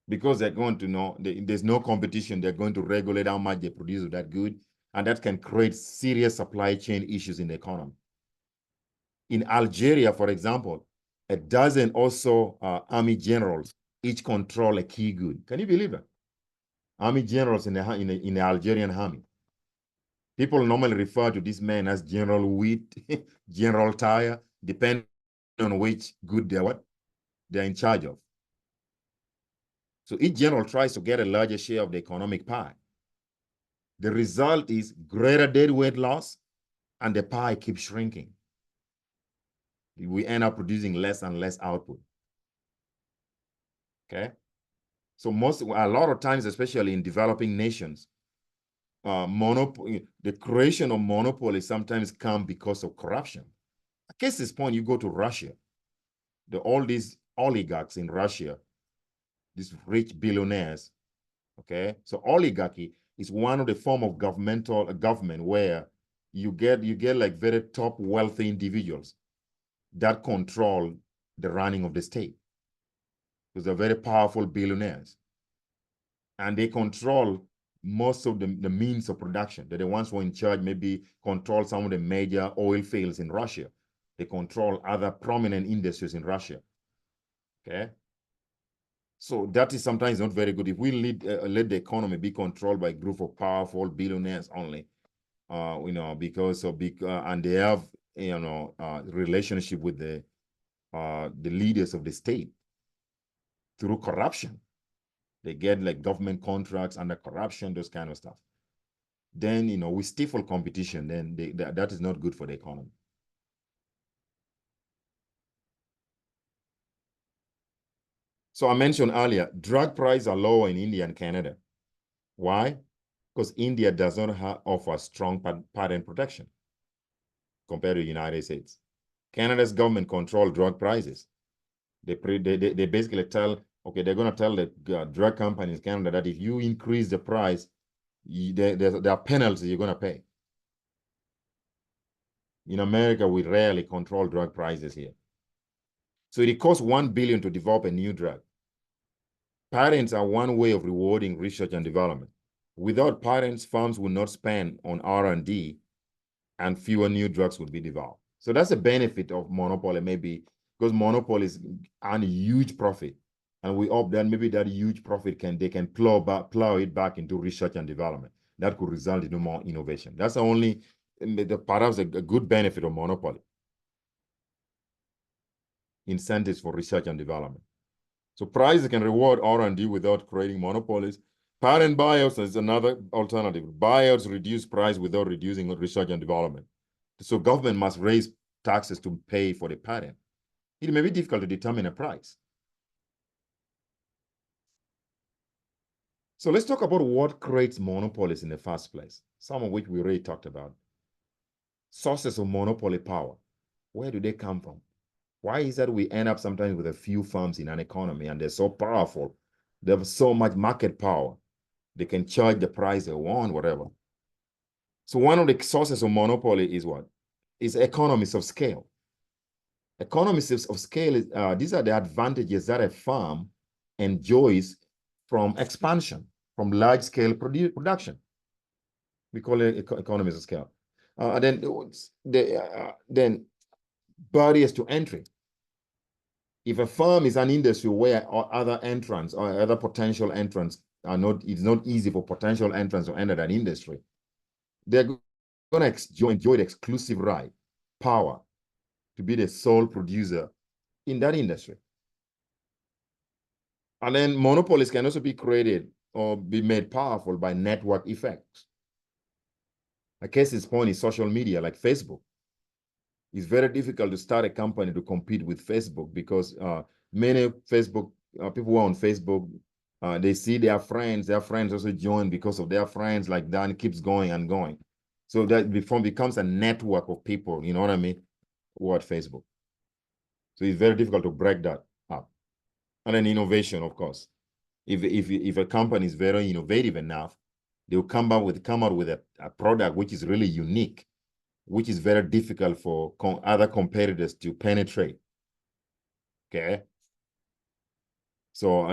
Because they're going to know there's no competition, they're going to regulate how much they produce of that good, and that can create serious supply chain issues in the economy. In Algeria, for example, a dozen also army generals each control a key good. Can you believe that? Army generals in the Algerian army. People normally refer to this man as General Wheat, General Tire, depending on which good they're in charge of. So each general tries to get a larger share of the economic pie. The result is greater deadweight loss, and the pie keeps shrinking. We end up producing less and less output. Okay? So a lot of times, especially in developing nations, the creation of monopolies sometimes come because of corruption. A case in point, you go to Russia. All these oligarchs in Russia, these rich billionaires, okay? So oligarchy is one of the form of government where you get like very top wealthy individuals that control the running of the state. Because they're very powerful billionaires. And they control most of the means of production. They're the ones who are in charge, maybe control some of the major oil fields in Russia. They control other prominent industries in Russia. Okay? So that is sometimes not very good. If we let the economy be controlled by a group of powerful billionaires only, because of and they have relationship with the leaders of the state through corruption. They get like government contracts under corruption, those kind of stuff. Then we stifle competition. Then that is not good for the economy. So I mentioned earlier, drug prices are lower in India and Canada. Why? Because India does not offer strong patent protection compared to the United States. Canada's government control drug prices. They basically tell, okay, they're going to tell the drug companies in Canada that if you increase the price, there are penalties you're going to pay. In America, we rarely control drug prices here. So it costs $1 billion to develop a new drug. Patents are one way of rewarding research and development. Without patents, firms will not spend on R&D, and fewer new drugs would be developed. So that's a benefit of monopoly, maybe because monopolies earn a huge profit, and we hope that maybe that huge profit they can plow it back into research and development. That could result in more innovation. That's perhaps a good benefit of monopoly. Incentives for research and development. So prices can reward R&D without creating monopolies. Patent buyouts is another alternative. Buyouts reduce price without reducing research and development. So government must raise taxes to pay for the patent. It may be difficult to determine a price. So let's talk about what creates monopolies in the first place, some of which we already talked about. Sources of monopoly power. Where do they come from? Why is that we end up sometimes with a few firms in an economy and they're so powerful? They have so much market power. They can charge the price they want, whatever. So one of the sources of monopoly is what? Is economies of scale. Economies of scale, these are the advantages that a firm enjoys from expansion, from large-scale production. We call it economies of scale. Then barriers to entry. If a firm is an industry where other entrants or other potential entrants it's not easy for potential entrants to enter that industry, they're going to enjoy the exclusive right, power, to be the sole producer in that industry. And then monopolies can also be created or be made powerful by network effects. A case in point is social media like Facebook. It's very difficult to start a company to compete with Facebook because many Facebook people who are on Facebook, they see their friends also join because of their friends, like that, and it keeps going and going. So that becomes a network of people, you know what I mean, who are at Facebook. So it's very difficult to break that up. And then innovation, of course. If a company is very innovative enough, they'll come out with a product which is really unique, which is very difficult for other competitors to penetrate. Okay. So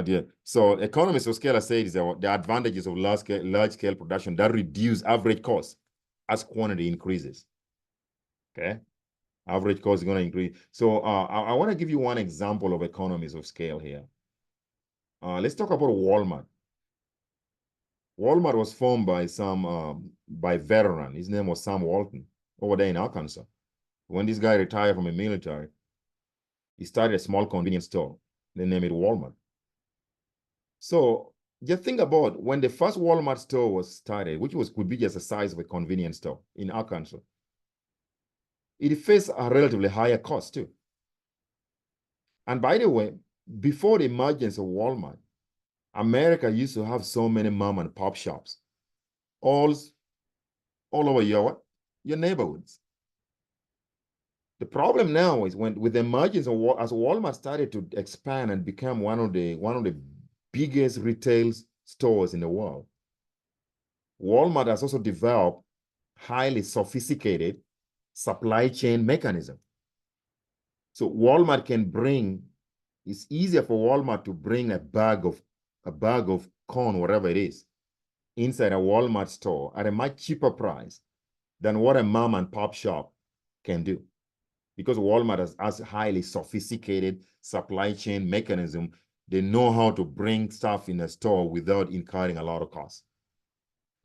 economies of scale, I say, is the advantages of large scale production that reduce average cost as quantity increases. Okay. Average cost is going to increase. So I want to give you one example of economies of scale here. Let's talk about Walmart. Walmart was formed by by veteran. His name was Sam Walton over there in Arkansas. When this guy retired from the military, he started a small convenience store. They named it Walmart. So just think about when the first Walmart store was started, which could be just the size of a convenience store in Arkansas. It faced a relatively higher cost too. And by the way, before the emergence of Walmart, America used to have so many mom and pop shops, all over your neighborhoods. The problem now is with the emergence of as Walmart started to expand and become one of the biggest retail stores in the world, Walmart has also developed highly sophisticated supply chain mechanism. So Walmart it's easier for Walmart to bring a bag of corn, whatever it is, inside a Walmart store at a much cheaper price than what a mom and pop shop can do. Because Walmart has highly sophisticated supply chain mechanism. They know how to bring stuff in a store without incurring a lot of costs.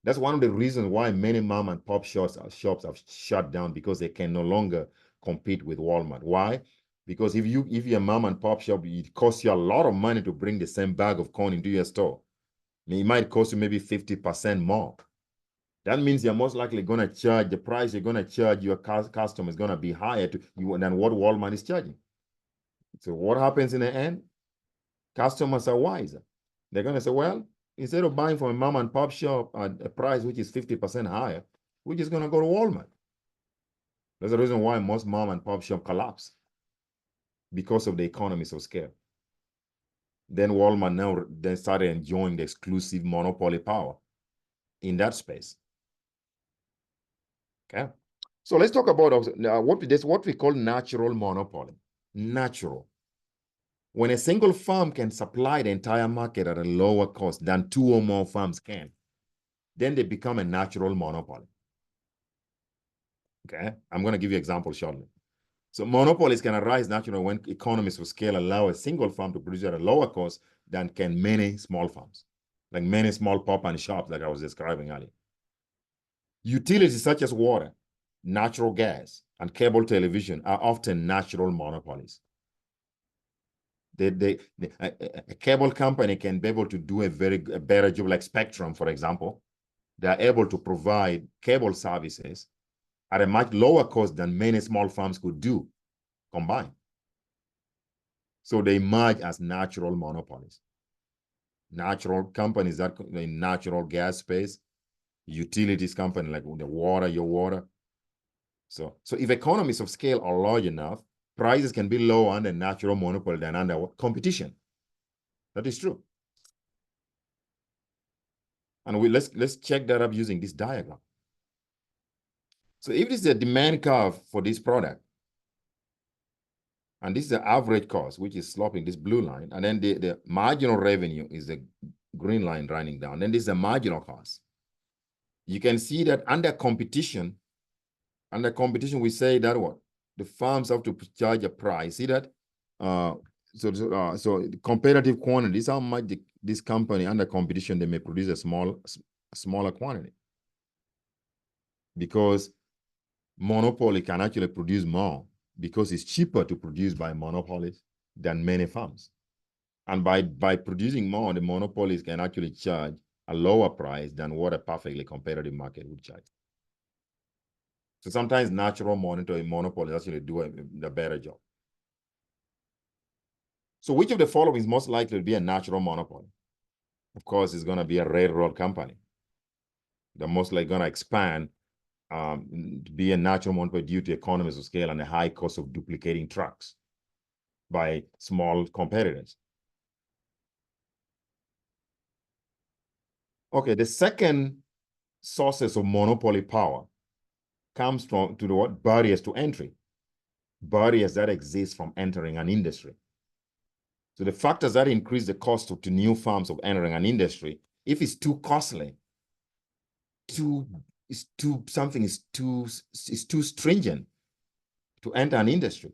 That's one of the reasons why many mom and pop shops have shut down, because they can no longer compete with Walmart. Why? Because if you're a mom and pop shop, it costs you a lot of money to bring the same bag of corn into your store. I mean, it might cost you maybe 50% more. That means you're most likely going to charge the price you're going to charge your customer is going to be higher than what Walmart is charging. So what happens in the end? Customers are wiser. They're going to say, well, instead of buying from a mom and pop shop at a price which is 50% higher, we're just going to go to Walmart. That's the reason why most mom and pop shop collapse, because of the economies of scale. Then Walmart then started enjoying the exclusive monopoly power in that space. Okay. So let's talk about what we call natural monopoly. Natural. When a single firm can supply the entire market at a lower cost than two or more firms can, then they become a natural monopoly. Okay, I'm going to give you an example shortly. So monopolies can arise naturally when economies of scale allow a single firm to produce at a lower cost than can many small firms, like many small pop-up shops like I was describing earlier. Utilities such as water, natural gas, and cable television are often natural monopolies. A cable company can be able to do a better job, like Spectrum, for example. They are able to provide cable services at a much lower cost than many small firms could do combined. So they emerge as natural monopolies. Natural companies that in natural gas space, utilities company like the water, your water. So if economies of scale are large enough, prices can be lower under natural monopoly than under competition. That is true. And let's check that up using this diagram. So if this is a demand curve for this product, and this is the average cost, which is sloping this blue line, and then the marginal revenue is the green line running down, then this is the marginal cost. You can see that under competition, we say that what? The firms have to charge a price. See that? So the competitive quantity is how much this company under competition, they may produce a smaller quantity. Because monopoly can actually produce more, because it's cheaper to produce by monopolies than many firms. And by producing more, the monopolies can actually charge a lower price than what a perfectly competitive market would charge. So sometimes natural monopolies actually do a better job. So which of the following is most likely to be a natural monopoly? Of course, it's going to be a railroad company. They're most likely going to expand to be a natural monopoly due to economies of scale and the high cost of duplicating trucks by small competitors. Okay, the second sources of monopoly power comes from the what barriers to entry, barriers that exist from entering an industry. So the factors that increase the cost to new firms of entering an industry, if it's too costly, something is too stringent to enter an industry,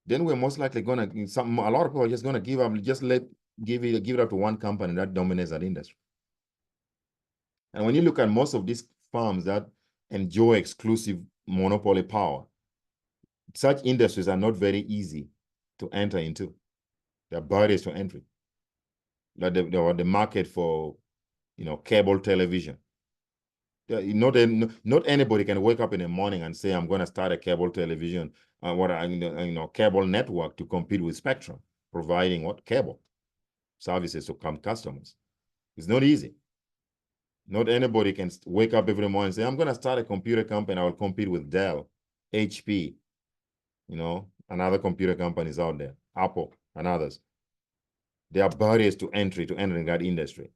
then we're most likely gonna a lot of people are just gonna give up, give it up to one company that dominates that industry. And when you look at most of these firms that enjoy exclusive monopoly power, such industries are not very easy to enter into. There are barriers to entry. Like the market for, cable television. Not anybody can wake up in the morning and say, I'm going to start a cable television, cable network to compete with Spectrum, providing what? Cable services to customers. It's not easy. Not anybody can wake up every morning and say, I'm going to start a computer company. I will compete with Dell, HP, and other computer companies out there, Apple and others. There are barriers to entry to entering that industry.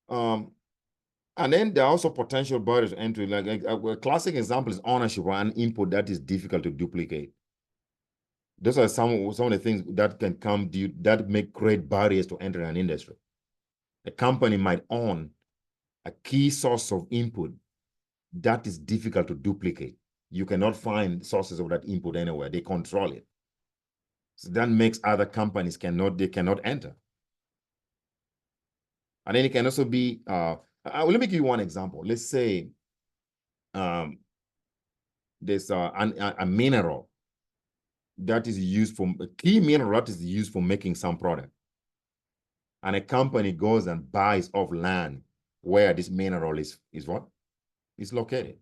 And then there are also potential barriers to entry. Like a classic example is ownership or an input that is difficult to duplicate. Those are some of the things that can come that make great barriers to enter an industry. A company might own a key source of input that is difficult to duplicate. You cannot find sources of that input anywhere. They control it. So that makes other companies cannot enter. And then it can also be, let me give you one example. Let's say there's a mineral that is used for, a key mineral that is used for making some product. And a company goes and buys off land where this mineral is what? Is located.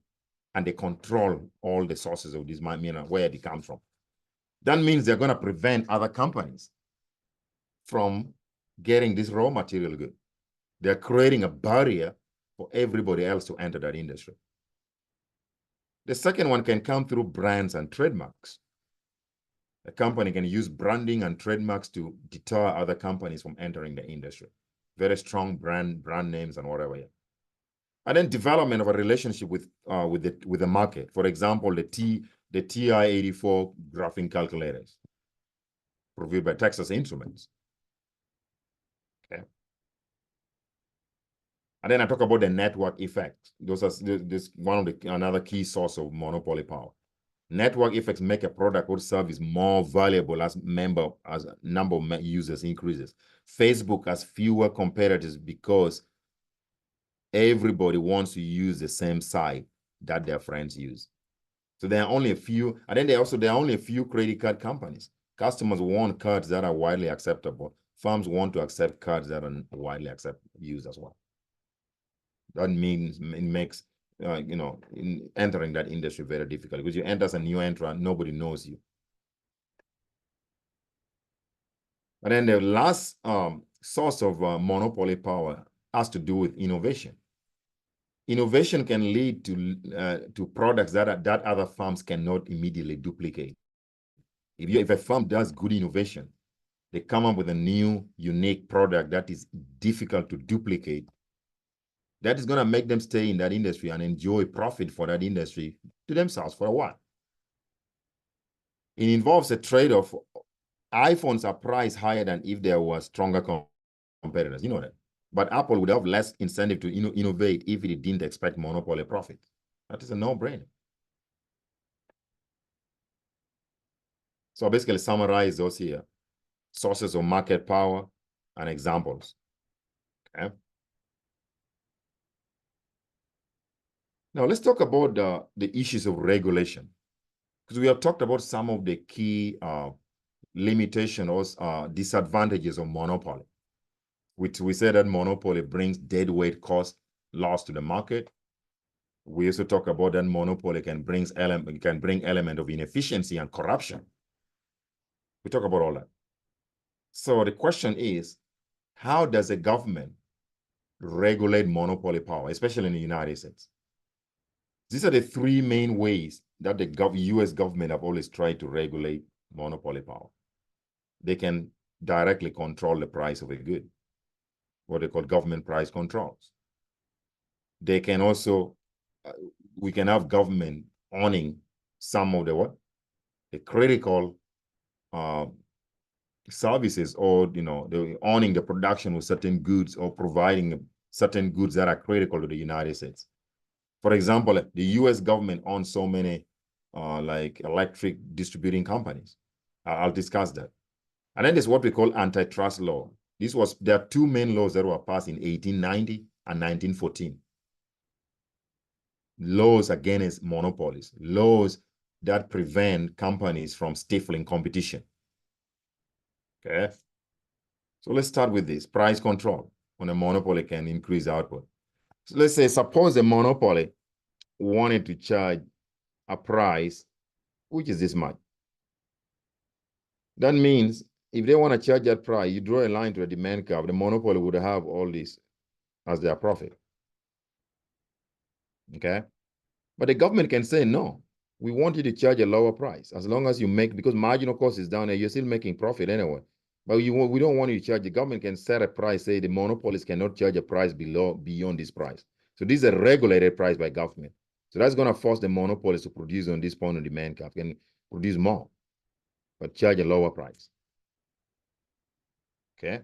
And they control all the sources of this mineral, where it comes from. That means they're going to prevent other companies from getting this raw material good. They're creating a barrier for everybody else to enter that industry. The second one can come through brands and trademarks. A company can use branding and trademarks to deter other companies from entering the industry. Very strong brand names and whatever. Yeah. And then development of a relationship with the market. For example, the TI-84 graphing calculators provided by Texas Instruments. Okay. And then I talk about the network effect. Those are this one of another key source of monopoly power. Network effects make a product or service more valuable as number of users increases. Facebook has fewer competitors because everybody wants to use the same site that their friends use. So there are only a few, and then there are only a few credit card companies. Customers want cards that are widely acceptable. Firms want to accept cards that are widely used as well. That means it makes in entering that industry very difficult, because you enter as a new entrant, nobody knows you. And then the last source of monopoly power has to do with innovation. Innovation can lead to products that other firms cannot immediately duplicate. If a firm does good innovation, they come up with a new, unique product that is difficult to duplicate, that is going to make them stay in that industry and enjoy profit for that industry to themselves for a while. It involves a trade-off. iPhones are priced higher than if there were stronger competitors, you know that. But Apple would have less incentive to innovate if it didn't expect monopoly profit. That is a no-brainer. So I basically summarize those here: sources of market power and examples. Okay. Now let's talk about the issues of regulation, because we have talked about some of the key limitation or disadvantages of monopoly. We say that monopoly brings deadweight cost loss to the market. We also talk about that monopoly can bring element of inefficiency and corruption. We talk about all that. So the question is, how does a government regulate monopoly power, especially in the United States? These are the three main ways that the US government have always tried to regulate monopoly power. They can directly control the price of a good, what they call government price controls. They can also, we can have government owning some of the critical services, or they're owning the production of certain goods or providing certain goods that are critical to the United States. For example, the US government owns so many like electric distributing companies. I'll discuss that. And then there's what we call antitrust law. There are two main laws that were passed in 1890 and 1914. Laws against monopolies, laws that prevent companies from stifling competition. Okay. So let's start with this, price control. When a monopoly can increase output. So let's say, suppose a monopoly wanted to charge a price, which is this much. That means if they want to charge that price, you draw a line to a demand curve, the monopoly would have all this as their profit. Okay? But the government can say, no, we want you to charge a lower price as long as you make, because marginal cost is down there, you're still making profit anyway. But we don't want you to charge. The government can set a price, say the monopolists cannot charge a price beyond this price. So this is a regulated price by government. So that's going to force the monopolists to produce on this point of demand curve, can produce more, but charge a lower price. Okay.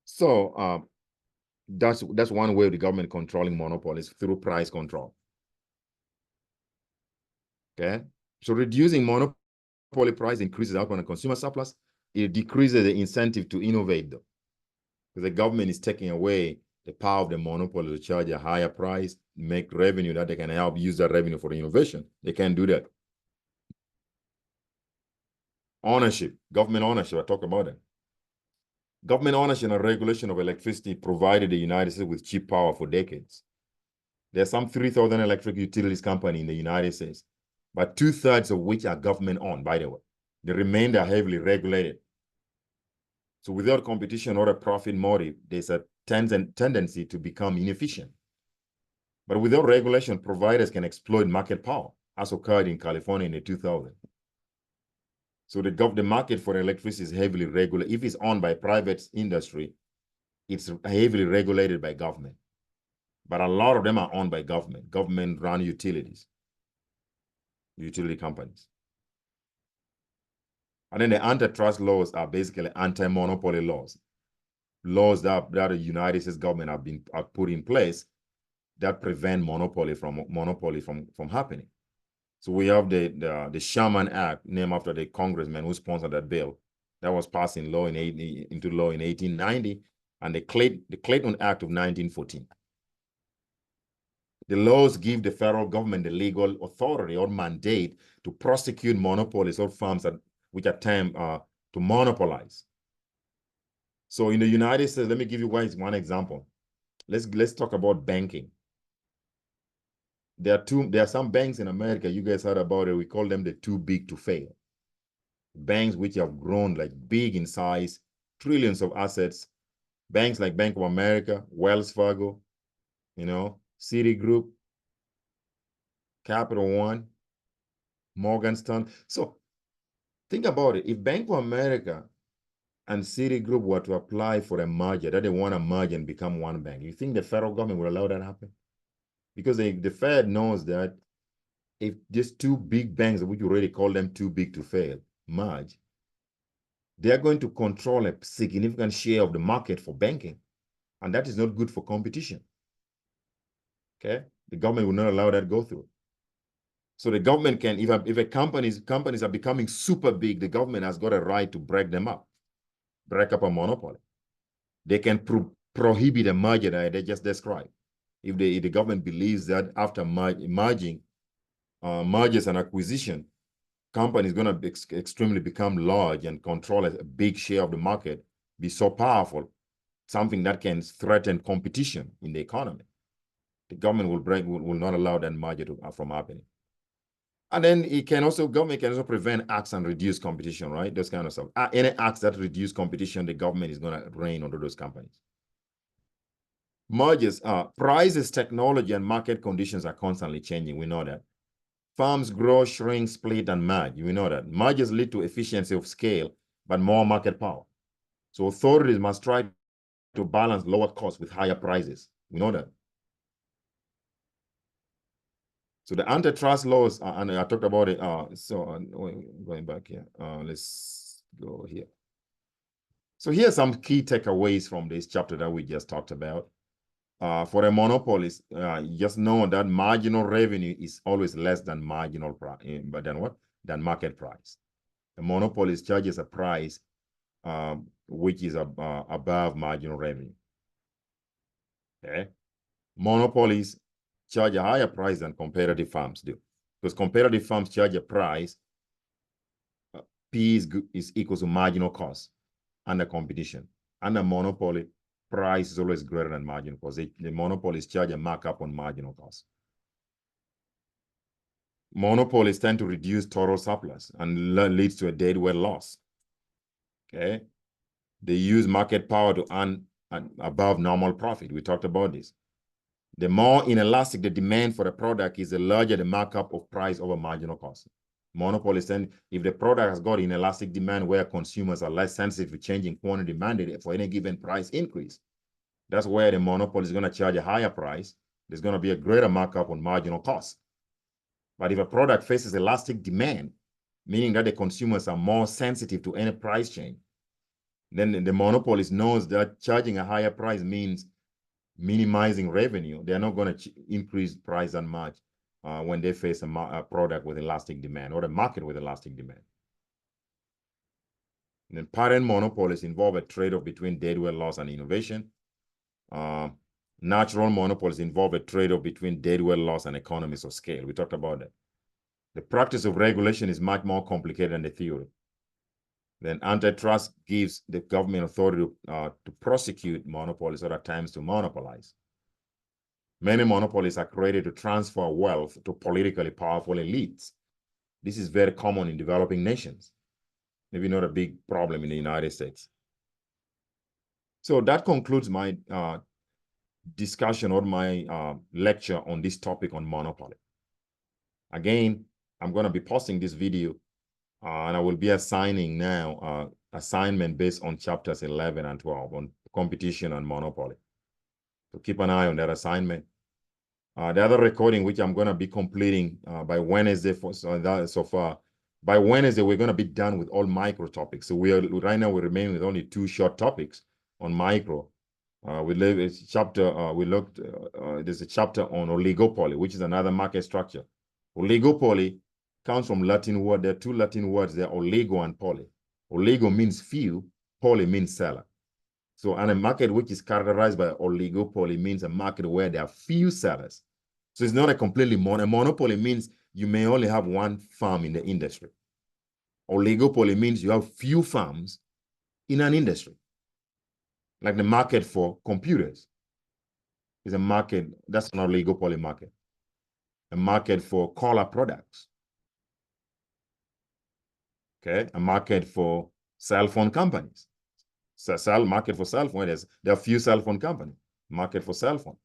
So that's one way of the government controlling monopolies, through price control. Okay. So reducing monopoly price increases output and consumer surplus. It decreases the incentive to innovate, though, because the government is taking away the power of the monopoly to charge a higher price, make revenue that they can help use that revenue for innovation. They can't do that. Ownership, government ownership, I talk about it. Government ownership and regulation of electricity provided the United States with cheap power for decades. There are some 3,000 electric utilities companies in the United States, but 2/3 of which are government owned, by the way. The remainder are heavily regulated. So without competition or a profit motive, there's a tendency to become inefficient. But without regulation, providers can exploit market power, as occurred in California in the 2000s. So the market for electricity is heavily regulated. If it's owned by private industry, it's heavily regulated by government. But a lot of them are owned by government, government-run utilities, utility companies. And then the antitrust laws are basically anti-monopoly laws, laws that the United States government have put in place that prevent monopoly from happening. So we have the Sherman Act, named after the congressman who sponsored that bill, that was passed into law in 1890, and the Clayton Act of 1914. The laws give the federal government the legal authority or mandate to prosecute monopolies or firms which attempt to monopolize. So in the United States, let me give you guys one example. Let's talk about banking. There are some banks in America, you guys heard about it, we call them the too big to fail. Banks which have grown like big in size, trillions of assets. Banks like Bank of America, Wells Fargo, Citigroup, Capital One, Morgan Stanley. So think about it. If Bank of America and Citigroup were to apply for a merger, that they want to merge and become one bank, you think the federal government will allow that to happen? Because the Fed knows that if just two big banks, which you already call them too big to fail, merge, they're going to control a significant share of the market for banking. And that is not good for competition. Okay? The government will not allow that to go through. So the government can, if companies are becoming super big, the government has got a right to break them up, break up a monopoly. They can prohibit a merger that they just described. If the government believes that after merging, mergers and acquisition company is going to be extremely become large and control a big share of the market, be so powerful, something that can threaten competition in the economy. The government will not allow that merger from happening. And then government can also prevent acts and reduce competition, right? Those kind of stuff. Any acts that reduce competition, the government is going to rein under those companies. Mergers, prices, technology, and market conditions are constantly changing. We know that. Firms grow, shrink, split, and merge. We know that. Mergers lead to efficiency of scale, but more market power. So authorities must try to balance lower costs with higher prices. We know that. So the antitrust laws, and I talked about it. Going back here, let's go here. So here are some key takeaways from this chapter that we just talked about. For a monopolist, just know that marginal revenue is always less than marginal price, but then what? Than market price. The monopolist charges a price which is above marginal revenue. Okay, monopolies charge a higher price than competitive firms do, because competitive firms charge a price P is equal to marginal cost under competition. Under monopoly, price is always greater than marginal cost. The monopolies charge a markup on marginal cost. Monopolies tend to reduce total surplus and leads to a deadweight loss. Okay, they use market power to earn above normal profit. We talked about this. The more inelastic the demand for a product is, the larger the markup of price over marginal cost. Monopolies, and if the product has got inelastic demand where consumers are less sensitive to changing quantity demanded for any given price increase, that's where the monopoly is going to charge a higher price. There's going to be a greater markup on marginal cost. But if a product faces elastic demand, meaning that the consumers are more sensitive to any price change, then the monopolist knows that charging a higher price means minimizing revenue. They're not going to increase price that much when they face a product with elastic demand or a market with elastic demand. And then patent monopolies involve a trade-off between deadweight loss and innovation. Natural monopolies involve a trade-off between deadweight loss and economies of scale. We talked about that. The practice of regulation is much more complicated than the theory. Then antitrust gives the government authority to prosecute monopolies or at times to monopolize. Many monopolies are created to transfer wealth to politically powerful elites. This is very common in developing nations, maybe not a big problem in the United States. So that concludes my discussion or my lecture on this topic on monopoly. Again, I'm going to be posting this video and I will be assigning now assignment based on chapters 11 and 12 on competition and monopoly. So keep an eye on that assignment. The other recording, which I'm going to be completing by Wednesday so far. By Wednesday, we're going to be done with all micro topics. So right now we remain with only 2 short topics on micro. There's a chapter on oligopoly, which is another market structure. Oligopoly comes from Latin word. There are 2 Latin words there, oligo and poly. Oligo means few, poly means seller. So, and a market which is characterized by oligopoly means a market where there are few sellers. So it's not a completely monopoly means you may only have 1 firm in the industry. Oligopoly means you have few firms in an industry. Like the market for computers is a market, that's an oligopoly market. A market for color products. Okay, a market for cell phone companies. So market for cell phone, there are few cell phone companies. Market for cell phones.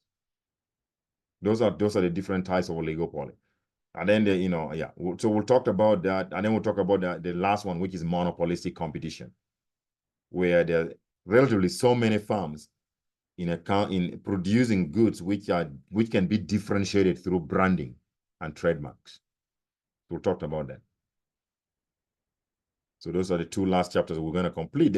Those are the different types of oligopoly. And then so we'll talk about that, and then we'll talk about the last one, which is monopolistic competition, where there are relatively so many firms in producing goods which can be differentiated through branding and trademarks. We'll talk about that. So those are the 2 last chapters we're going to complete.